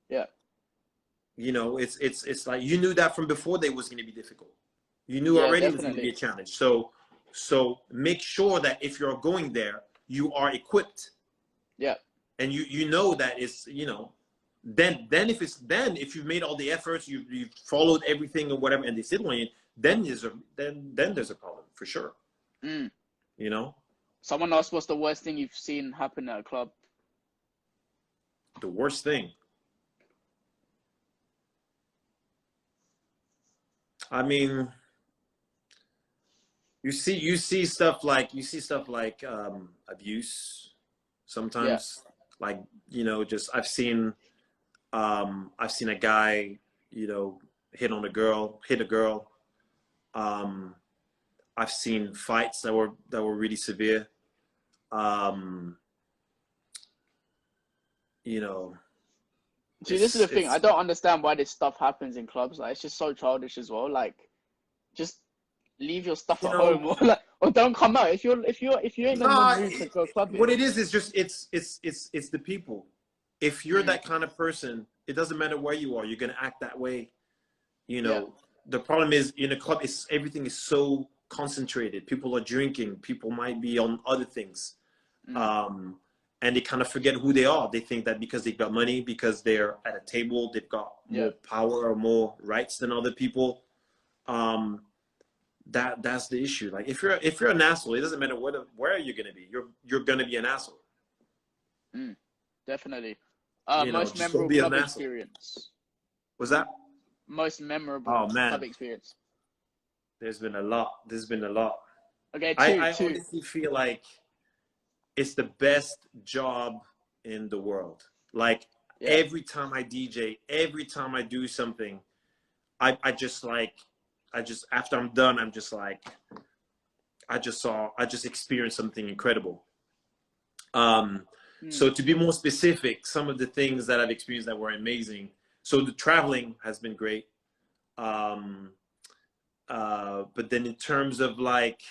Yeah. You know, it's like you knew that from before that it was going to be difficult. You knew already it was going to be a challenge. So make sure that if you're going there, you are equipped. Yeah. And you know that it's, you know, then if you've made all the efforts, you've followed everything or whatever, and they still want you, then there's a problem for sure. You know. Someone asked, "What's the worst thing you've seen happen at a club?" The worst thing. I mean, you see stuff like abuse sometimes. Like, you know, just I've seen a guy, you know, hit a girl. I've seen fights that were really severe. You know. See, this is the thing. I don't understand why this stuff happens in clubs. Like, it's just so childish as well. Like, just leave your stuff at home, or don't come out. If you ain't in the mood to go clubbing. What it is just it's the people. If you're that kind of person, it doesn't matter where you are. You're gonna act that way. You know. The problem is in a club, everything is so concentrated. People are drinking. People might be on other things. And they kind of forget who they are. They think that because they've got money, because they're at a table, they've got more power or more rights than other people. that's the issue. Like if you're an asshole, it doesn't matter where you're gonna be. You're gonna be an asshole. Definitely. Just Most don't memorable be an club asshole. experience. Was that? Most memorable Oh man, club experience. there's been a lot. Okay, I two. honestly feel like it's the best job in the world. Like every time I DJ, every time I do something, I just after I'm done, I'm just like, I just experienced something incredible. So to be more specific, some of the things that I've experienced that were amazing. So the traveling has been great. But then in terms of like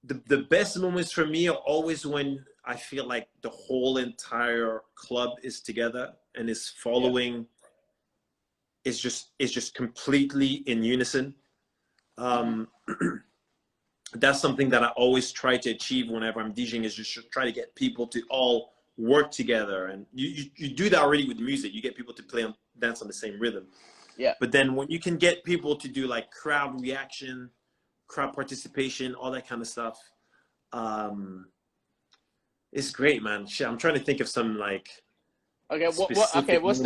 the best moments for me are always when I feel like the whole entire club is together and is following, is just completely in unison. That's something that I always try to achieve whenever I'm DJing, is just try to get people to all work together. And you do that already with music. You get people to dance on the same rhythm. Yeah. But then when you can get people to do like crowd reaction, crowd participation, all that kind of stuff, it's great, man. Shit, I'm trying to think of some like. Okay, what's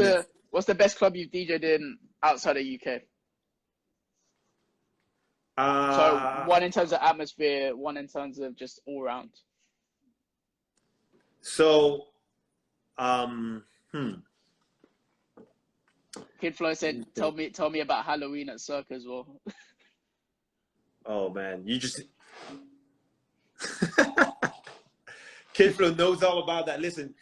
the best club you've DJed in outside of UK? So one in terms of atmosphere, one in terms of just all round. So, Kid Flo said, "Tell me about Halloween at Cirque as well." Oh man, you just Kid Flo knows all about that. Listen,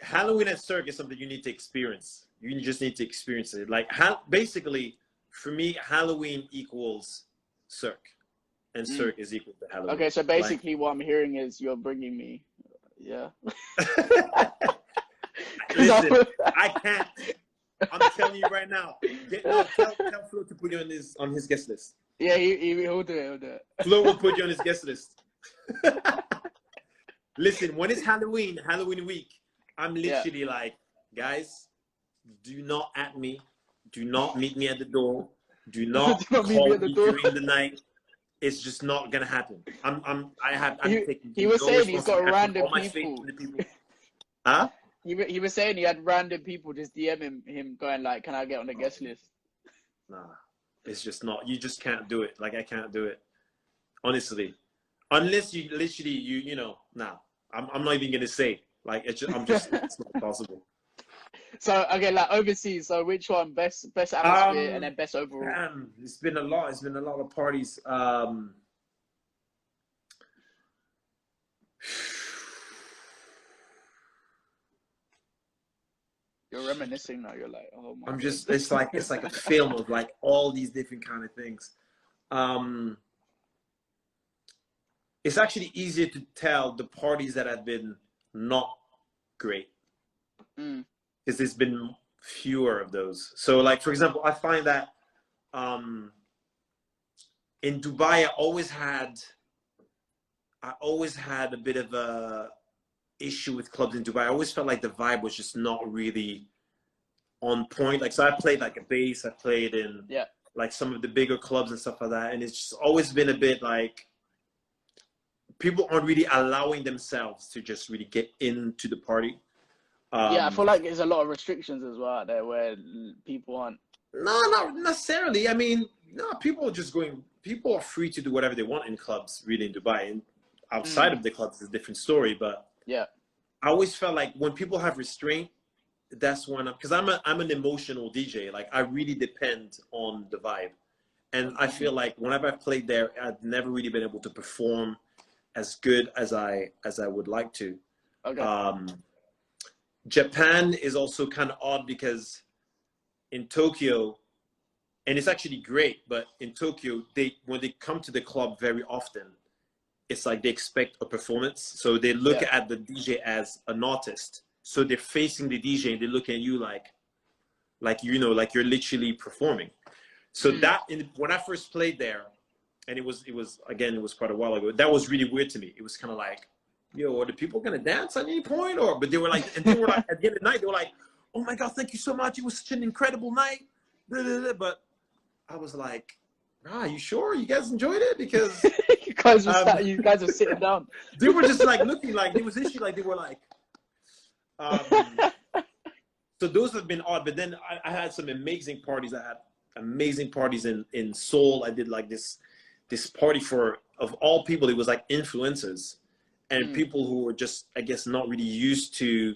Halloween at Cirque is something you need to experience. You just need to experience it. Like basically, for me, Halloween equals Cirque, and Cirque is equal to Halloween. Okay, so basically, what I'm hearing is you're bringing me, Listen, I can't. I'm telling you right now. Tell Flo to put you on his guest list. Yeah, he'll do it. Flo will put you on his guest list. Listen, when it's Halloween week, I'm literally like, guys, do not at me. Do not meet me at the door. Do not call me during the night. It's just not gonna happen. He was saying he's got random people. Huh? He was saying he had random people just DM him going like, "Can I get on the guest list?" Nah, it's just not. You just can't do it. Like I can't do it, honestly, unless you literally Nah, I'm not even gonna say. Like it's not possible. So okay, like overseas. So which one best atmosphere and then best overall? It's been a lot. It's been a lot of parties. You're reminiscing now. You're like, oh my. I'm just. It's like a film of like all these different kind of things. It's actually easier to tell the parties that have been not great. Because there's been fewer of those. So like, for example, I find that in Dubai, I always had a bit of a issue with clubs in Dubai. I always felt like the vibe was just not really on point. Like, so I played like a bass, I played in like some of the bigger clubs and stuff like that. And it's just always been a bit like, people aren't really allowing themselves to just really get into the party. I feel like there's a lot of restrictions as well out there where people aren't. No, not necessarily. I mean, no, people are free to do whatever they want in clubs, really, in Dubai. And outside of the clubs is a different story. But yeah, I always felt like when people have restraint, that's when, because I'm an emotional DJ. Like, I really depend on the vibe. And I feel like whenever I've played there, I've never really been able to perform as good as I would like to. Okay. Japan is also kind of odd because in Tokyo, and it's actually great, but in Tokyo, when they come to the club very often, it's like they expect a performance. So they look at the DJ as an artist. So they're facing the DJ and they look at you like you're literally performing. So when I first played there, and it was quite a while ago, that was really weird to me. It was kind of like, yo, are the people gonna dance at any point? But they were like, at the end of the night, they were like, oh my God, thank you so much. It was such an incredible night. But I was like, ah, you sure you guys enjoyed it? Because you guys are sitting down. They were just like looking like it was literally like they were like. So those have been odd, but then I had some amazing parties. I had amazing parties in Seoul. I did like this party for, of all people, it was like influencers and people who were just, I guess, not really used to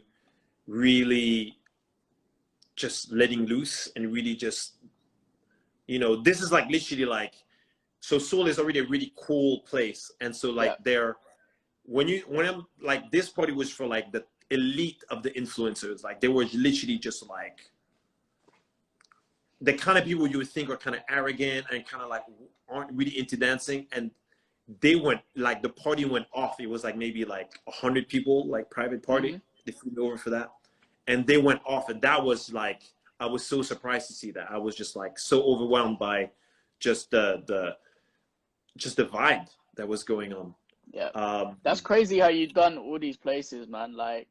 really just letting loose and really just, you know, this is like literally like, so Seoul is already a really cool place. And so like when I'm like, this party was for like the elite of the influencers. Like they were literally just like the kind of people you would think are kind of arrogant and kind of like aren't really into dancing. And they went, like the party went off. It was like maybe like 100 people, like private party. They flew me over for that. And they went off. And that was like, I was so surprised to see that. I was just like so overwhelmed by just the vibe that was going on. Yeah. That's crazy how you've done all these places, man. Like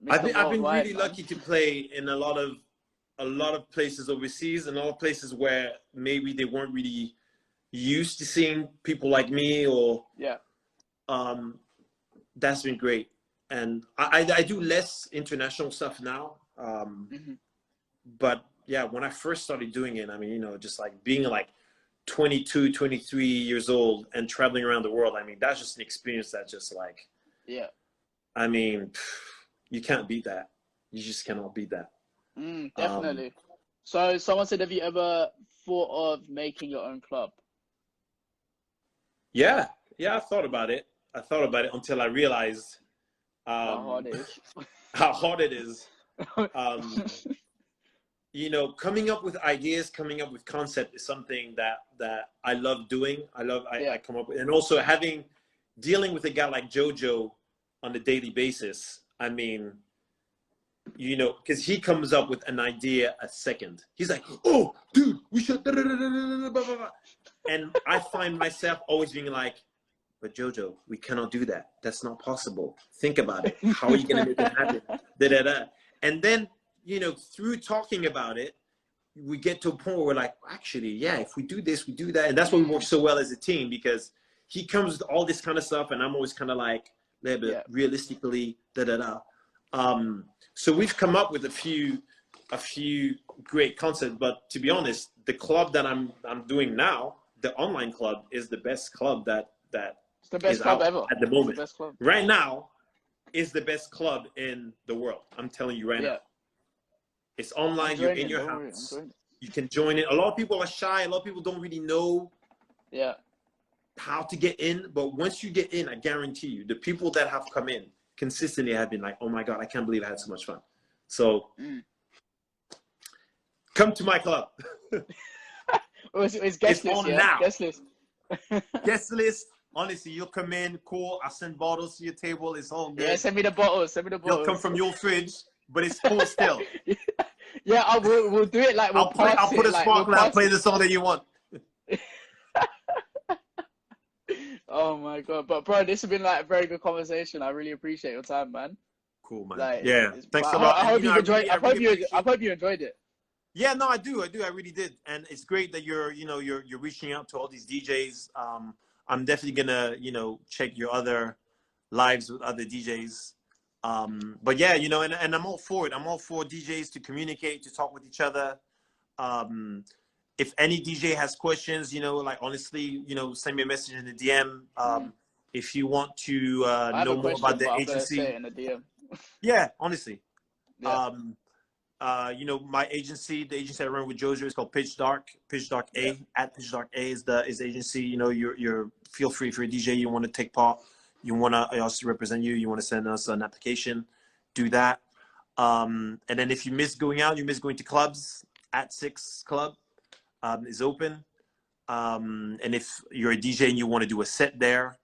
I've been really lucky to play in a lot of places overseas, and a lot of places where maybe they weren't really used to seeing people like me, or that's been great. And I do less international stuff now, but yeah, when I first started doing it, I mean, you know, just like being like 22, 23 years old and traveling around the world, I mean, that's just an experience that just like, I mean, you can't beat that. You just cannot beat that. Definitely. So someone said, have you ever thought of making your own club? Yeah, I thought about it. Until I realized how hard it is. how hard it is. You know, coming up with ideas, coming up with concept is something that I love doing. I come up with, and also dealing with a guy like Jojo on a daily basis. I mean, you know, because he comes up with an idea a second. He's like, oh, dude, we should, and I find myself always being like, but Jojo, we cannot do that. That's not possible. Think about it. How are you going to make it happen? And then, you know, through talking about it, we get to a point where we're like, actually, yeah, if we do this, we do that. And that's why we work so well as a team, because he comes with all this kind of stuff, and I'm always kind of like, realistically, so we've come up with a few great concepts, but to be honest, the club that I'm doing now, the online club, is the best club that it's the best club ever at the moment. Right now is the best club in the world. I'm telling you right now. It's online. You're in your house. You can join it. A lot of people are shy. A lot of people don't really know how to get in. But once you get in, I guarantee you, the people that have come in consistently have been like, oh my God, I can't believe I had so much fun. So come to my club. It's guest list, now. Guest list. Guest list. Honestly, you'll come in, cool. I'll send bottles to your table. It's all good. Yeah, send me the bottles. They'll come from your fridge, but it's cool still. Yeah, we'll do it like I'll put a sparkler and play the song that you want. Oh my God, but bro, this has been like a very good conversation. I really appreciate your time, man. Cool, man. Like, yeah, thanks a lot. I hope you enjoyed. I hope you enjoyed it. Yeah, no, I do. I really did, and it's great that you're reaching out to all these DJs. I'm definitely gonna, check your other lives with other DJs. But yeah, and I'm all for it. I'm all for DJs to communicate, to talk with each other. If any DJ has questions, like honestly, send me a message in the DM. If you want to know more about the agency, say it in the DM. Yeah, honestly. Yeah. My agency, the agency I run with Jojo, is called Pitch Dark. Pitch Dark A at Pitch Dark A is the agency. You're feel free, if you're a DJ, you want to take part, you want us to represent you, you want to send us an application, do that. And then if you miss going out, you miss going to clubs, at 6 Club is open. And if you're a DJ and you want to do a set there,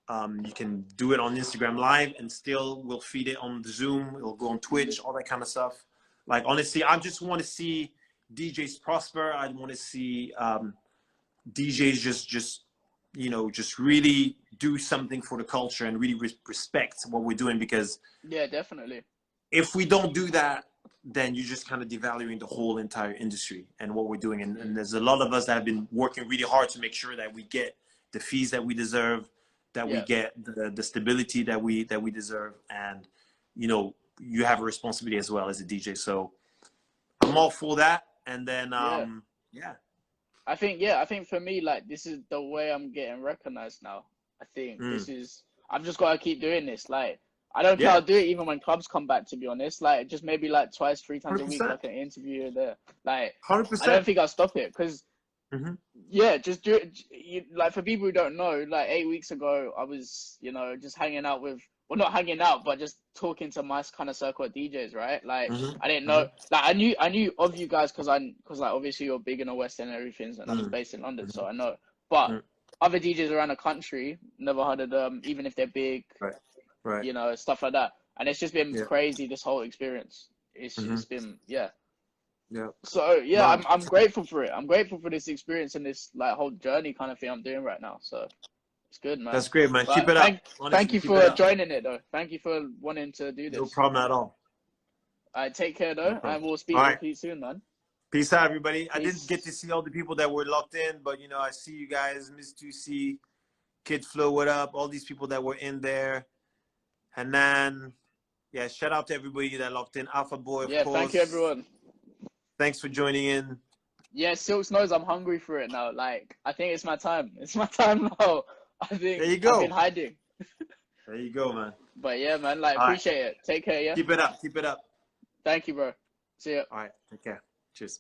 you can do it on Instagram Live, and still we'll feed it on Zoom. It'll go on Twitch, all that kind of stuff. Like, honestly, I just want to see DJs prosper. I want to see DJs just really do something for the culture and really respect what we're doing, because yeah, definitely. If we don't do that, then you're just kind of devaluing the whole entire industry and what we're doing. And there's a lot of us that have been working really hard to make sure that we get the fees that we deserve, that we get the stability that we deserve. And, you know, you have a responsibility as well as a DJ. So I'm all for that. And then, I think for me, like, this is the way I'm getting recognized now. I think I've just got to keep doing this. Like, I don't care. I'll do it even when clubs come back, to be honest. Like, just maybe like twice, 3 times 100%. A week, like an interview there. Like, 100%. I don't think I'll stop it because, just do it. Like, for people who don't know, like 8 weeks ago, I was, you know, just hanging out with, well, not hanging out, but just talking to my kind of circle of DJs, right? Like, I didn't know, like, I knew of you guys because like, obviously you're big in the West End and everything, and I was based in London, so I know. But other DJs around the country, never heard of them, even if they're big. Right. You know, stuff like that. And it's just been crazy, this whole experience. It's been, So, I'm grateful for it. I'm grateful for this experience and this, like, whole journey kind of thing I'm doing right now. So, it's good, man. That's great, man. But keep it up. Honestly, thank you for joining it, though. Thank you for wanting to do this. No problem at all. All right, take care, though. And we'll speak with you soon, man. Peace out, everybody. Peace. I didn't get to see all the people that were locked in, but, you know, I see you guys. Miss 2C, Kid Flow, what up? All these people that were in there. Hanan, shout out to everybody that locked in. Alpha Boy, of course. Thank you, everyone. Thanks for joining in. Yeah, Silks knows I'm hungry for it now. Like, I think it's my time. It's my time now. I think there you go. I've been hiding. There you go, man. But yeah, man, like, appreciate it. Take care, yeah? Keep it up. Keep it up. Thank you, bro. See ya. All right, take care. Cheers.